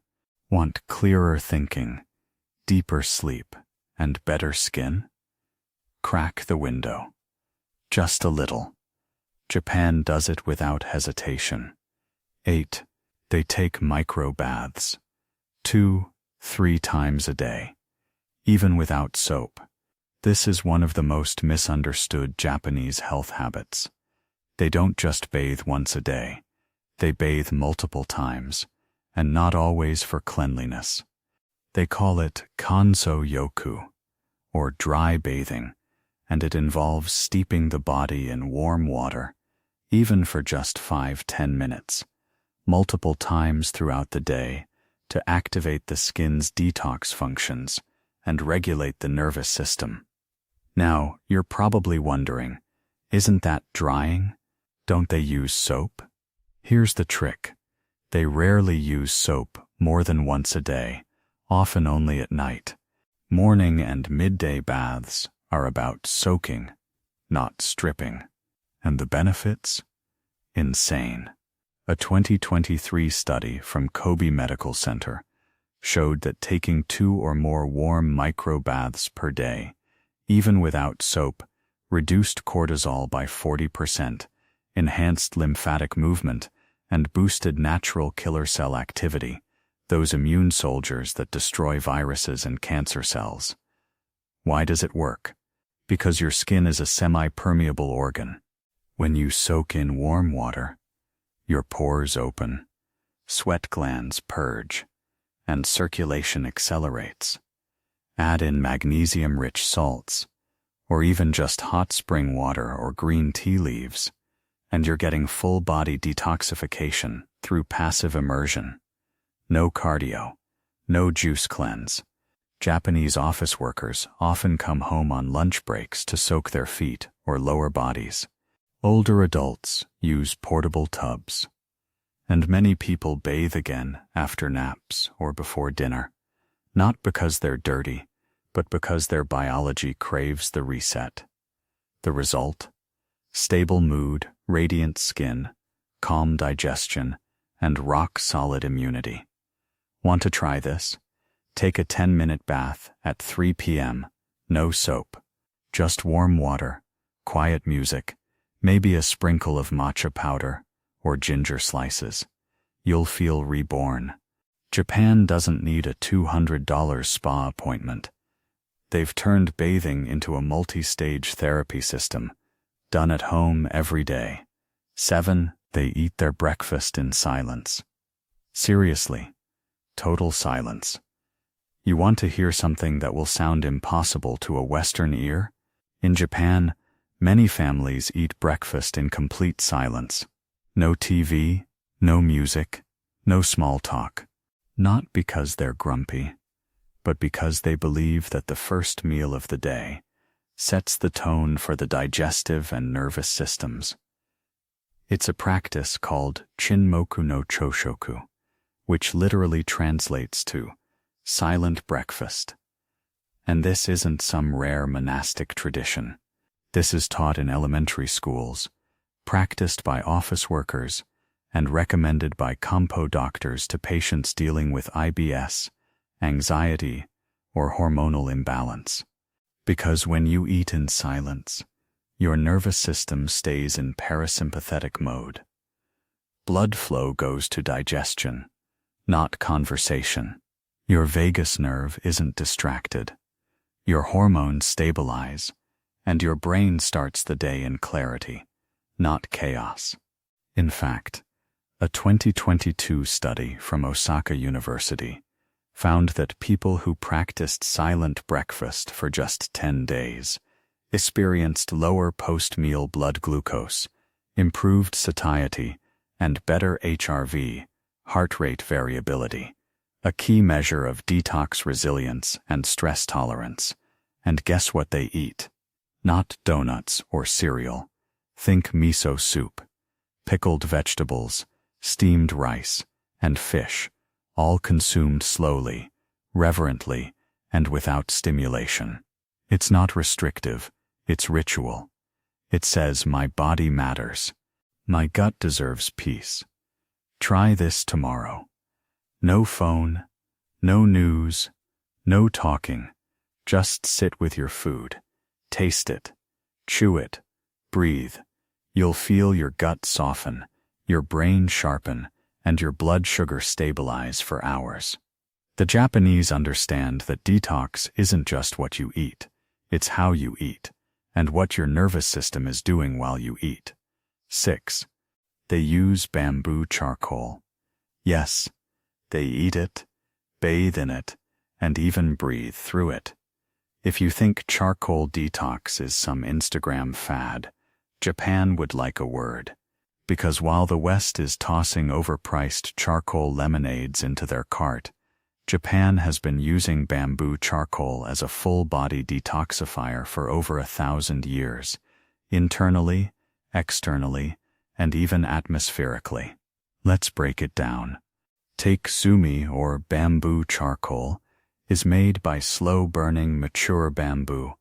S1: Want clearer thinking, deeper sleep, and better skin? Crack the window. Just a little. Japan does it without hesitation. 8. They take micro baths. 2-3 times a day. Even without soap. This is one of the most misunderstood Japanese health habits. They don't just bathe once a day. They bathe multiple times, and not always for cleanliness. They call it kanso yoku, or dry bathing, and it involves steeping the body in warm water, even for just 5-10 minutes, multiple times throughout the day, to activate the skin's detox functions and regulate the nervous system. Now, you're probably wondering, isn't that drying? Don't they use soap? Here's the trick. They rarely use soap more than once a day, often only at night. Morning and midday baths are about soaking, not stripping. And the benefits? Insane. A 2023 study from Kobe Medical Center showed that taking 2 or more warm microbaths per day, even without soap, reduced cortisol by 40%, enhanced lymphatic movement, and boosted natural killer cell activity, those immune soldiers that destroy viruses and cancer cells. Why does it work? Because your skin is a semi-permeable organ. When you soak in warm water, your pores open, sweat glands purge, and circulation accelerates. Add in magnesium-rich salts, or even just hot spring water or green tea leaves, and you're getting full-body detoxification through passive immersion. No cardio, no juice cleanse. Japanese office workers often come home on lunch breaks to soak their feet or lower bodies. Older adults use portable tubs. And many people bathe again after naps or before dinner, not because they're dirty, but because their biology craves the reset. The result? Stable mood, radiant skin, calm digestion, and rock-solid immunity. Want to try this? Take a 10-minute bath at 3 p.m., no soap, just warm water, quiet music, maybe a sprinkle of matcha powder or ginger slices. You'll feel reborn. Japan doesn't need a $200 spa appointment. They've turned bathing into a multi-stage therapy system, done at home every day. 7, they eat their breakfast in silence. Seriously, total silence. You want to hear something that will sound impossible to a Western ear? In Japan, many families eat breakfast in complete silence. No TV, no music, no small talk. Not because they're grumpy, but because they believe that the first meal of the day sets the tone for the digestive and nervous systems. It's a practice called Chinmoku no Choshoku, which literally translates to silent breakfast. And this isn't some rare monastic tradition. This is taught in elementary schools, practiced by office workers, and recommended by Kampo doctors to patients dealing with IBS, anxiety, or hormonal imbalance. Because when you eat in silence, your nervous system stays in parasympathetic mode. Blood flow goes to digestion, not conversation. Your vagus nerve isn't distracted. Your hormones stabilize, and your brain starts the day in clarity, not chaos. In fact, a 2022 study from Osaka University found that people who practiced silent breakfast for just 10 days experienced lower post-meal blood glucose, improved satiety, and better HRV, heart rate variability, a key measure of detox resilience and stress tolerance. And guess what they eat? Not donuts or cereal. Think miso soup, pickled vegetables, steamed rice, and fish, all consumed slowly, reverently, and without stimulation. It's not restrictive, it's ritual. It says my body matters. My gut deserves peace. Try this tomorrow. No phone, no news, no talking. Just sit with your food. Taste it. Chew it. Breathe. You'll feel your gut soften, your brain sharpen, and your blood sugar stabilize for hours. The Japanese understand that detox isn't just what you eat, it's how you eat, and what your nervous system is doing while you eat. 6. They use bamboo charcoal. Yes, they eat it, bathe in it, and even breathe through it. If you think charcoal detox is some Instagram fad, Japan would like a word. Because while the West is tossing overpriced charcoal lemonades into their cart, Japan has been using bamboo charcoal as a full-body detoxifier for over 1,000 years, internally, externally, and even atmospherically. Let's break it down. Take sumi, or bamboo charcoal, is made by slow-burning mature bamboo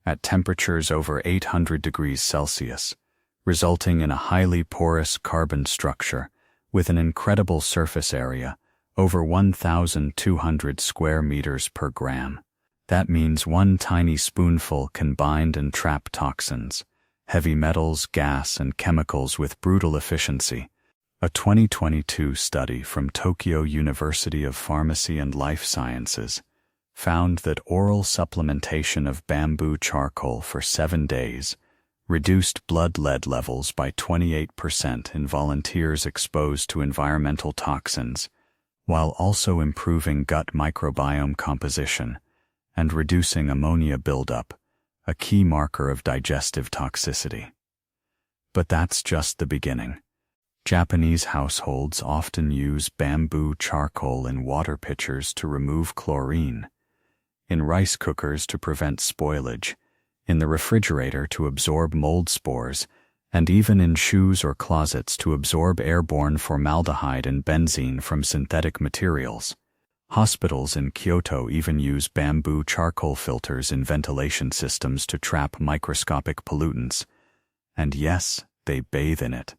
S1: at temperatures over 800 degrees Celsius, resulting in a highly porous carbon structure with an incredible surface area, over 1,200 square meters per gram. That means one tiny spoonful can bind and trap toxins, heavy metals, gas, and chemicals with brutal efficiency. A 2022 study from Tokyo University of Pharmacy and Life Sciences found that oral supplementation of bamboo charcoal for 7 days reduced blood lead levels by 28% in volunteers exposed to environmental toxins, while also improving gut microbiome composition and reducing ammonia buildup, a key marker of digestive toxicity. But that's just the beginning. Japanese households often use bamboo charcoal in water pitchers to remove chlorine, in rice cookers to prevent spoilage, in the refrigerator to absorb mold spores, and even in shoes or closets to absorb airborne formaldehyde and benzene from synthetic materials. Hospitals in Kyoto even use bamboo charcoal filters in ventilation systems to trap microscopic pollutants. And yes, they bathe in it.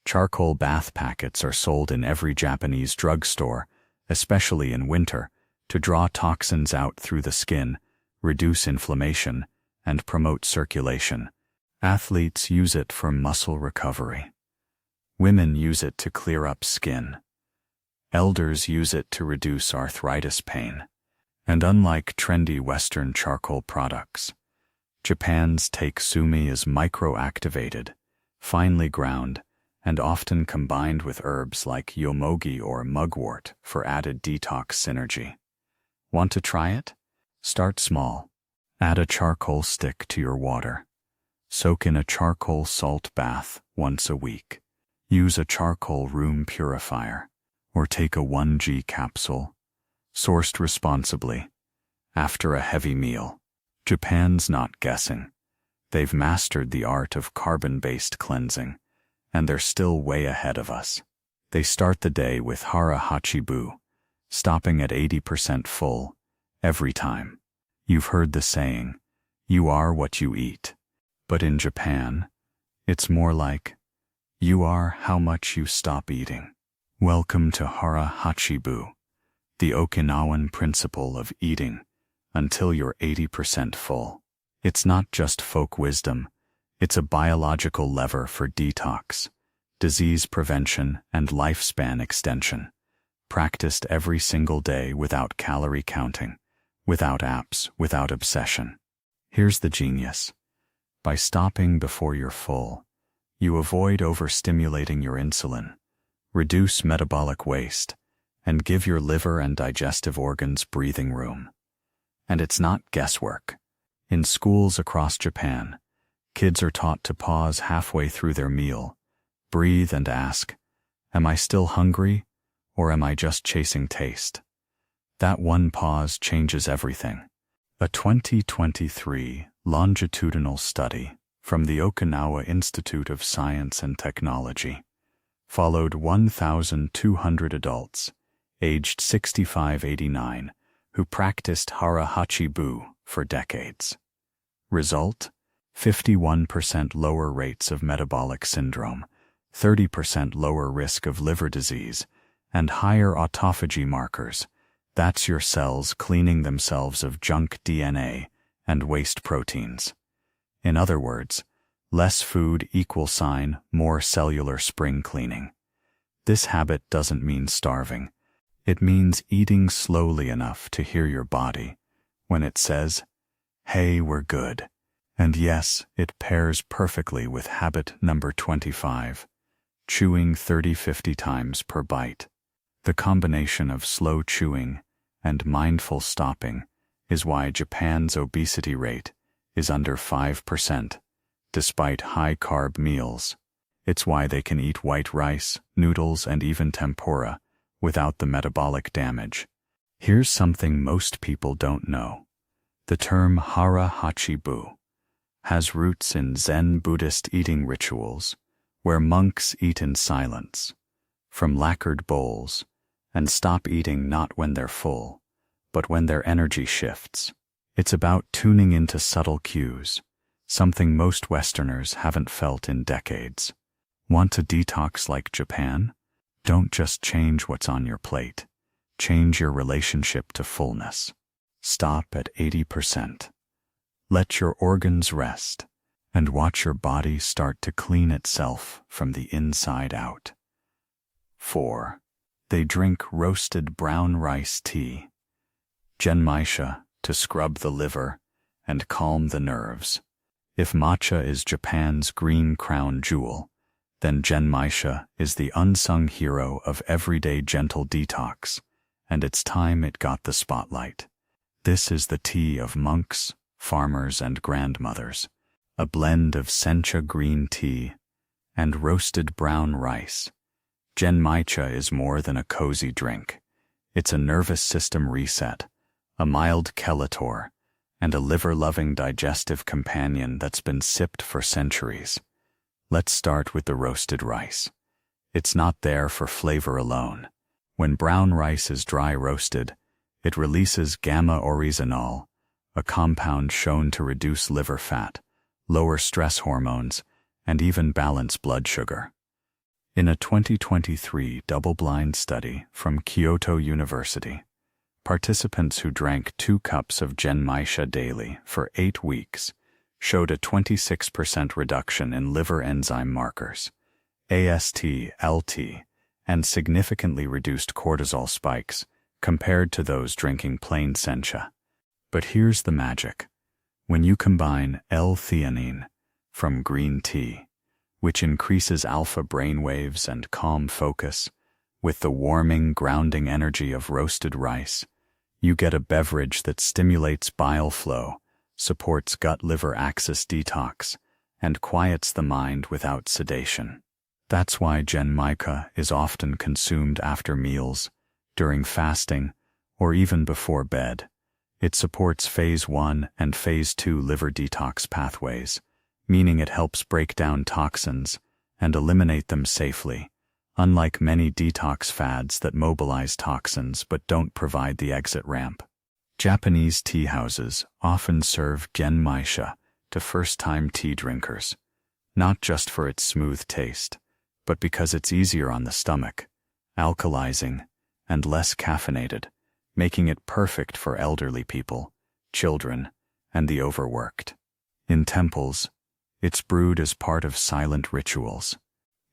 S1: Charcoal bath packets are sold in every Japanese drugstore, especially in winter, to draw toxins out through the skin, reduce inflammation, and promote circulation. Athletes use it for muscle recovery. Women use it to clear up skin. Elders use it to reduce arthritis pain. And unlike trendy Western charcoal products, Japan's take sumi is microactivated, finely ground, and often combined with herbs like yomogi or mugwort for added detox synergy. Want to try it? Start small. Add a charcoal stick to your water. Soak in a charcoal salt bath once a week. Use a charcoal room purifier, or take a 1G capsule, sourced responsibly, after a heavy meal. Japan's not guessing. They've mastered the art of carbon-based cleansing, and they're still way ahead of us. They start the day with hara hachibu, stopping at 80% full, every time. You've heard the saying, you are what you eat. But in Japan, it's more like, you are how much you stop eating. Welcome to hara hachibu, the Okinawan principle of eating until you're 80% full. It's not just folk wisdom, it's a biological lever for detox, disease prevention, and lifespan extension. Practiced every single day without calorie counting, without apps, without obsession. Here's the genius. By stopping before you're full, you avoid overstimulating your insulin, reduce metabolic waste, and give your liver and digestive organs breathing room. And it's not guesswork. In schools across Japan, kids are taught to pause halfway through their meal, breathe and ask, am I still hungry, or am I just chasing taste? That one pause changes everything. A 2023 longitudinal study from the Okinawa Institute of Science and Technology followed 1,200 adults aged 65-89 who practiced hara-hachi-bu for decades. Result: 51% lower rates of metabolic syndrome, 30% lower risk of liver disease, and higher autophagy markers. That's your cells cleaning themselves of junk DNA and waste proteins. In other words, less food = more cellular spring cleaning. This habit doesn't mean starving. It means eating slowly enough to hear your body when it says, "Hey, we're good." And yes, it pairs perfectly with habit number 25, chewing 30-50 times per bite. The combination of slow chewing and mindful stopping is why Japan's obesity rate is under 5%, despite high-carb meals. It's why they can eat white rice, noodles, and even tempura without the metabolic damage. Here's something most people don't know. The term hara-hachi-bu has roots in Zen Buddhist eating rituals, where monks eat in silence, from lacquered bowls, and stop eating not when they're full, but when their energy shifts. It's about tuning into subtle cues, something most Westerners haven't felt in decades. Want to detox like Japan? Don't just change what's on your plate. Change your relationship to fullness. Stop at 80%. Let your organs rest, and watch your body start to clean itself from the inside out. 4. They drink roasted brown rice tea. Genmaisha to scrub the liver and calm the nerves. If matcha is Japan's green crown jewel, then Genmaisha is the unsung hero of everyday gentle detox, and it's time it got the spotlight. This is the tea of monks, farmers, and grandmothers, a blend of sencha green tea and roasted brown rice. Genmaisha is more than a cozy drink. It's a nervous system reset, a mild chelator, and a liver-loving digestive companion that's been sipped for centuries. Let's start with the roasted rice. It's not there for flavor alone. When brown rice is dry roasted, it releases gamma-oryzanol, a compound shown to reduce liver fat, lower stress hormones, and even balance blood sugar. In a 2023 double-blind study from Kyoto University, participants who drank 2 cups of Genmaisha daily for 8 weeks showed a 26% reduction in liver enzyme markers, AST, LT, and significantly reduced cortisol spikes compared to those drinking plain sencha. But here's the magic. When you combine L-theanine from green tea, which increases alpha brainwaves and calm focus, with the warming, grounding energy of roasted rice, you get a beverage that stimulates bile flow, supports gut-liver axis detox, and quiets the mind without sedation. That's why Genmaisha is often consumed after meals, during fasting, or even before bed. It supports Phase 1 and Phase 2 liver detox pathways, meaning it helps break down toxins and eliminate them safely, unlike many detox fads that mobilize toxins but don't provide the exit ramp. Japanese tea houses often serve Genmaisha to first-time tea drinkers, not just for its smooth taste, but because it's easier on the stomach, alkalizing, and less caffeinated, making it perfect for elderly people, children, and the overworked. In temples, it's brewed as part of silent rituals.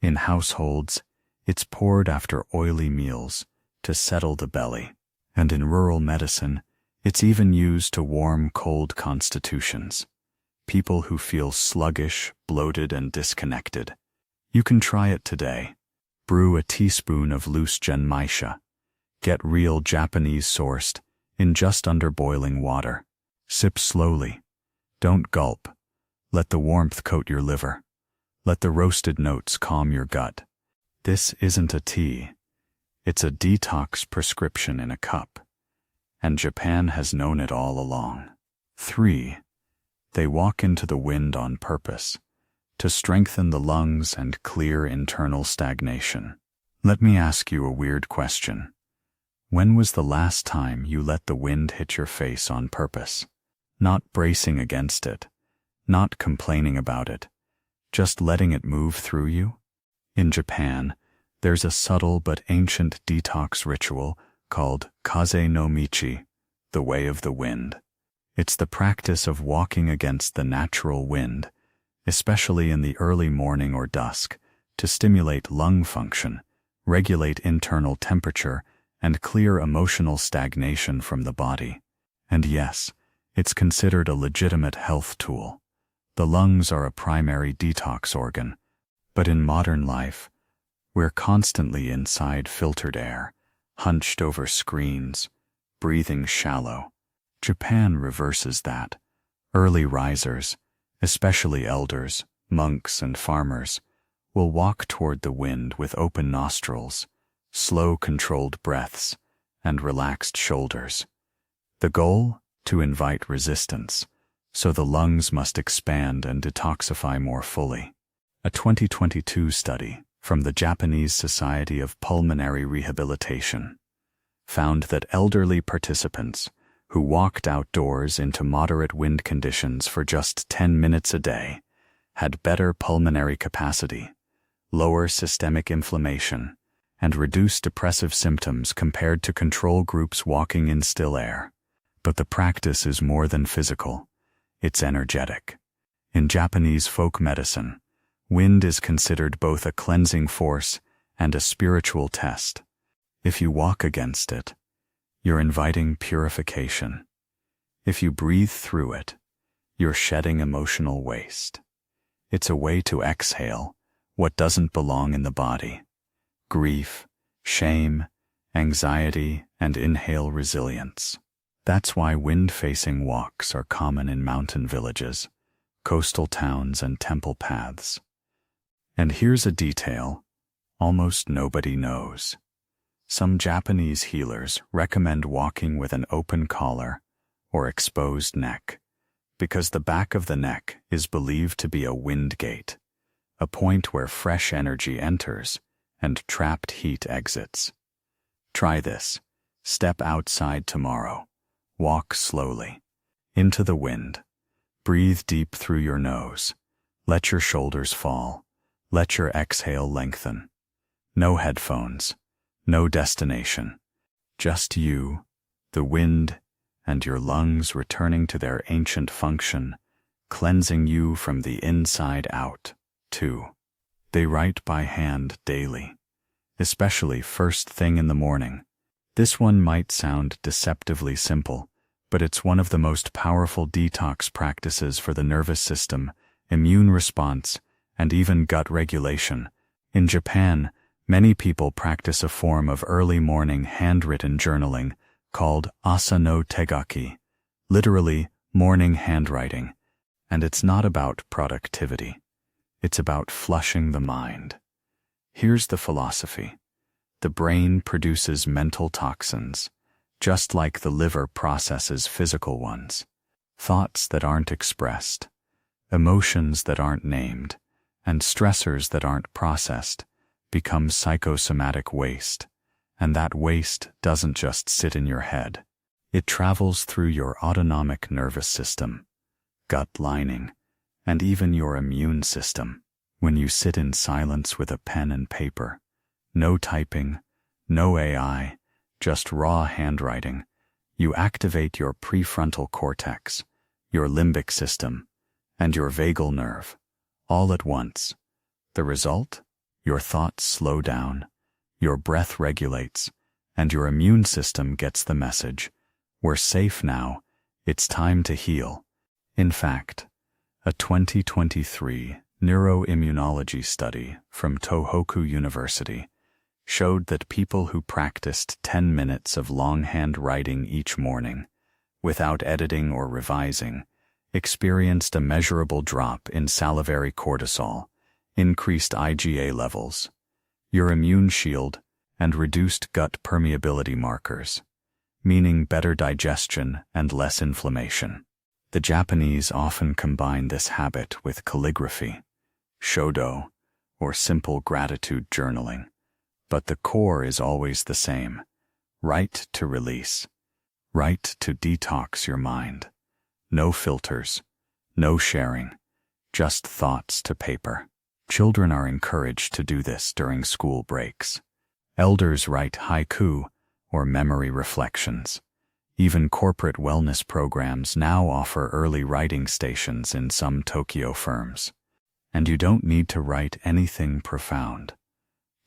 S1: In households, it's poured after oily meals to settle the belly. And in rural medicine, it's even used to warm cold constitutions. People who feel sluggish, bloated, and disconnected. You can try it today. Brew a teaspoon of loose Genmaisha. Get real Japanese sourced in just under boiling water. Sip slowly. Don't gulp. Let the warmth coat your liver. Let the roasted notes calm your gut. This isn't a tea. It's a detox prescription in a cup. And Japan has known it all along. 3. They walk into the wind on purpose, to strengthen the lungs and clear internal stagnation. Let me ask you a weird question. When was the last time you let the wind hit your face on purpose? Not bracing against it, not complaining about it, just letting it move through you? In Japan, there's a subtle but ancient detox ritual called kaze no michi, the way of the wind. It's the practice of walking against the natural wind, especially in the early morning or dusk, to stimulate lung function, regulate internal temperature, and clear emotional stagnation from the body. And yes, it's considered a legitimate health tool. The lungs are a primary detox organ, but in modern life, we're constantly inside filtered air, hunched over screens, breathing shallow. Japan reverses that. Early risers, especially elders, monks, and farmers, will walk toward the wind with open nostrils, slow controlled breaths, and relaxed shoulders. The goal? To invite resistance, so the lungs must expand and detoxify more fully. A 2022 study from the Japanese Society of Pulmonary Rehabilitation found that elderly participants who walked outdoors into moderate wind conditions for just 10 minutes a day had better pulmonary capacity, lower systemic inflammation, and reduced depressive symptoms compared to control groups walking in still air. But the practice is more than physical. It's energetic. In Japanese folk medicine, wind is considered both a cleansing force and a spiritual test. If you walk against it, you're inviting purification. If you breathe through it, you're shedding emotional waste. It's a way to exhale what doesn't belong in the body: grief, shame, anxiety, and inhale resilience. That's why wind-facing walks are common in mountain villages, coastal towns, and temple paths. And here's a detail almost nobody knows. Some Japanese healers recommend walking with an open collar or exposed neck, because the back of the neck is believed to be a wind gate, a point where fresh energy enters and trapped heat exits. Try this. Step outside tomorrow. Walk slowly. Into the wind. Breathe deep through your nose. Let your shoulders fall. Let your exhale lengthen. No headphones. No destination. Just you, the wind, and your lungs returning to their ancient function, cleansing you from the inside out, too. They write by hand daily, especially first thing in the morning. This one might sound deceptively simple, but it's one of the most powerful detox practices for the nervous system, immune response, and even gut regulation. In Japan, many people practice a form of early morning handwritten journaling called asa no tegaki, literally morning handwriting, and it's not about productivity. It's about flushing the mind. Here's the philosophy. The brain produces mental toxins, just like the liver processes physical ones. Thoughts that aren't expressed, emotions that aren't named, and stressors that aren't processed become psychosomatic waste, and that waste doesn't just sit in your head. It travels through your autonomic nervous system, gut lining, and even your immune system. When you sit in silence with a pen and paper, no typing, no AI, just raw handwriting, you activate your prefrontal cortex, your limbic system, and your vagal nerve, all at once. The result? Your thoughts slow down, your breath regulates, and your immune system gets the message. We're safe now. It's time to heal. In fact, a 2023 neuroimmunology study from Tohoku University showed that people who practiced 10 minutes of longhand writing each morning, without editing or revising, experienced a measurable drop in salivary cortisol, increased IgA levels, your immune shield, and reduced gut permeability markers, meaning better digestion and less inflammation. The Japanese often combine this habit with calligraphy, shodo, or simple gratitude journaling, but the core is always the same. Write to release. Write to detox your mind. No filters, no sharing, just thoughts to paper. Children are encouraged to do this during school breaks. Elders write haiku or memory reflections. Even corporate wellness programs now offer early writing stations in some Tokyo firms. And you don't need to write anything profound.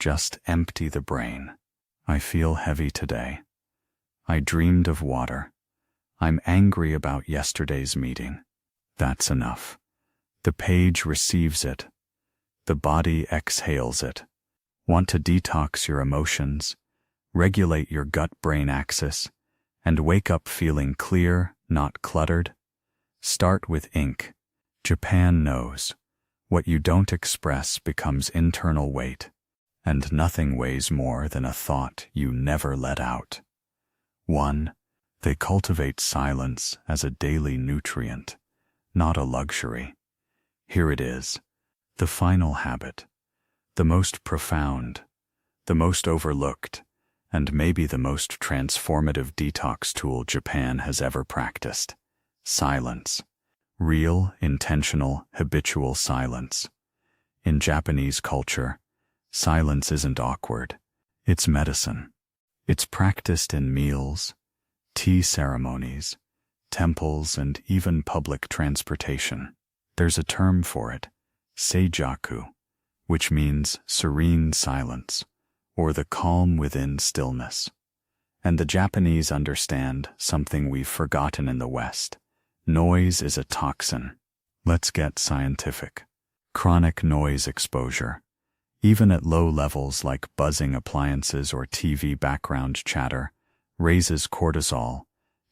S1: Just empty the brain. I feel heavy today. I dreamed of water. I'm angry about yesterday's meeting. That's enough. The page receives it. The body exhales it. Want to detox your emotions, regulate your gut-brain axis, and wake up feeling clear, not cluttered? Start with ink. Japan knows. What you don't express becomes internal weight, and nothing weighs more than a thought you never let out. 1. They cultivate silence as a daily nutrient, not a luxury. Here it is, the final habit, the most profound, the most overlooked, and maybe the most transformative detox tool Japan has ever practiced. Silence. Real, intentional, habitual silence. In Japanese culture, silence isn't awkward. It's medicine. It's practiced in meals, tea ceremonies, temples, and even public transportation. There's a term for it, seijaku, which means serene silence, or the calm within stillness. And the Japanese understand something we've forgotten in the West. Noise is a toxin. Let's get scientific. Chronic noise exposure, even at low levels like buzzing appliances or TV background chatter, raises cortisol,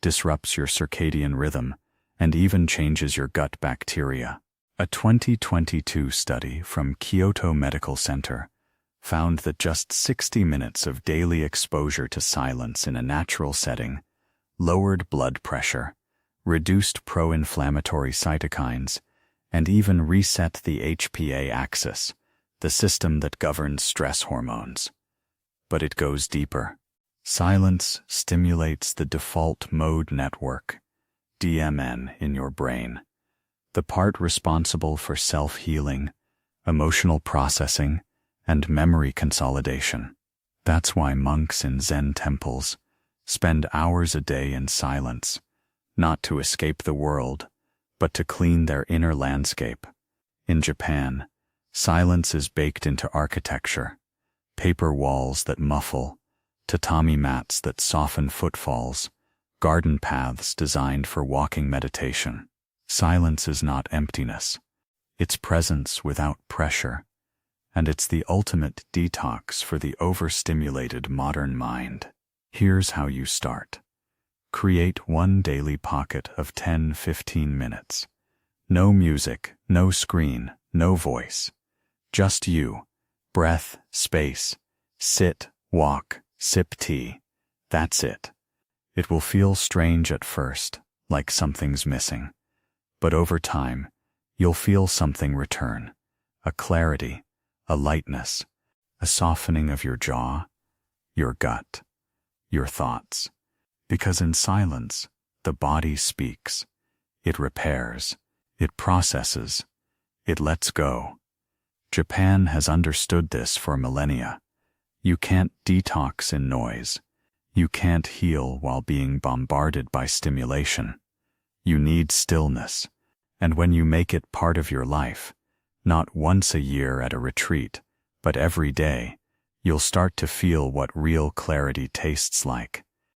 S1: disrupts your circadian rhythm, and even changes your gut bacteria. A 2022 study from Kyoto Medical Center found that just 60 minutes of daily exposure to silence in a natural setting lowered blood pressure, reduced pro-inflammatory cytokines, and even reset the HPA axis, the system that governs stress hormones. But it goes deeper. Silence stimulates the default mode network, DMN, in your brain, the part responsible for self-healing, emotional processing, and memory consolidation. That's why monks in Zen temples spend hours a day in silence, not to escape the world, but to clean their inner landscape. In Japan, silence is baked into architecture, paper walls that muffle, tatami mats that soften footfalls, garden paths designed for walking meditation. Silence is not emptiness. It's presence without pressure, and it's the ultimate detox for the overstimulated modern mind. Here's how you start. Create one daily pocket of 10-15 minutes. No music, no screen, no voice. Just you, breath, space, sit, walk, sip tea. That's it. It will feel strange at first, like something's missing. But over time, you'll feel something return. A clarity, a lightness, a softening of your jaw, your gut, your thoughts. Because in silence, the body speaks. It repairs. It processes. It lets go. Japan has understood this for millennia. You can't detox in noise. You can't heal while being bombarded by stimulation. You need stillness. And when you make it part of your life, not once a year at a retreat, but every day, you'll start to feel what real clarity tastes like.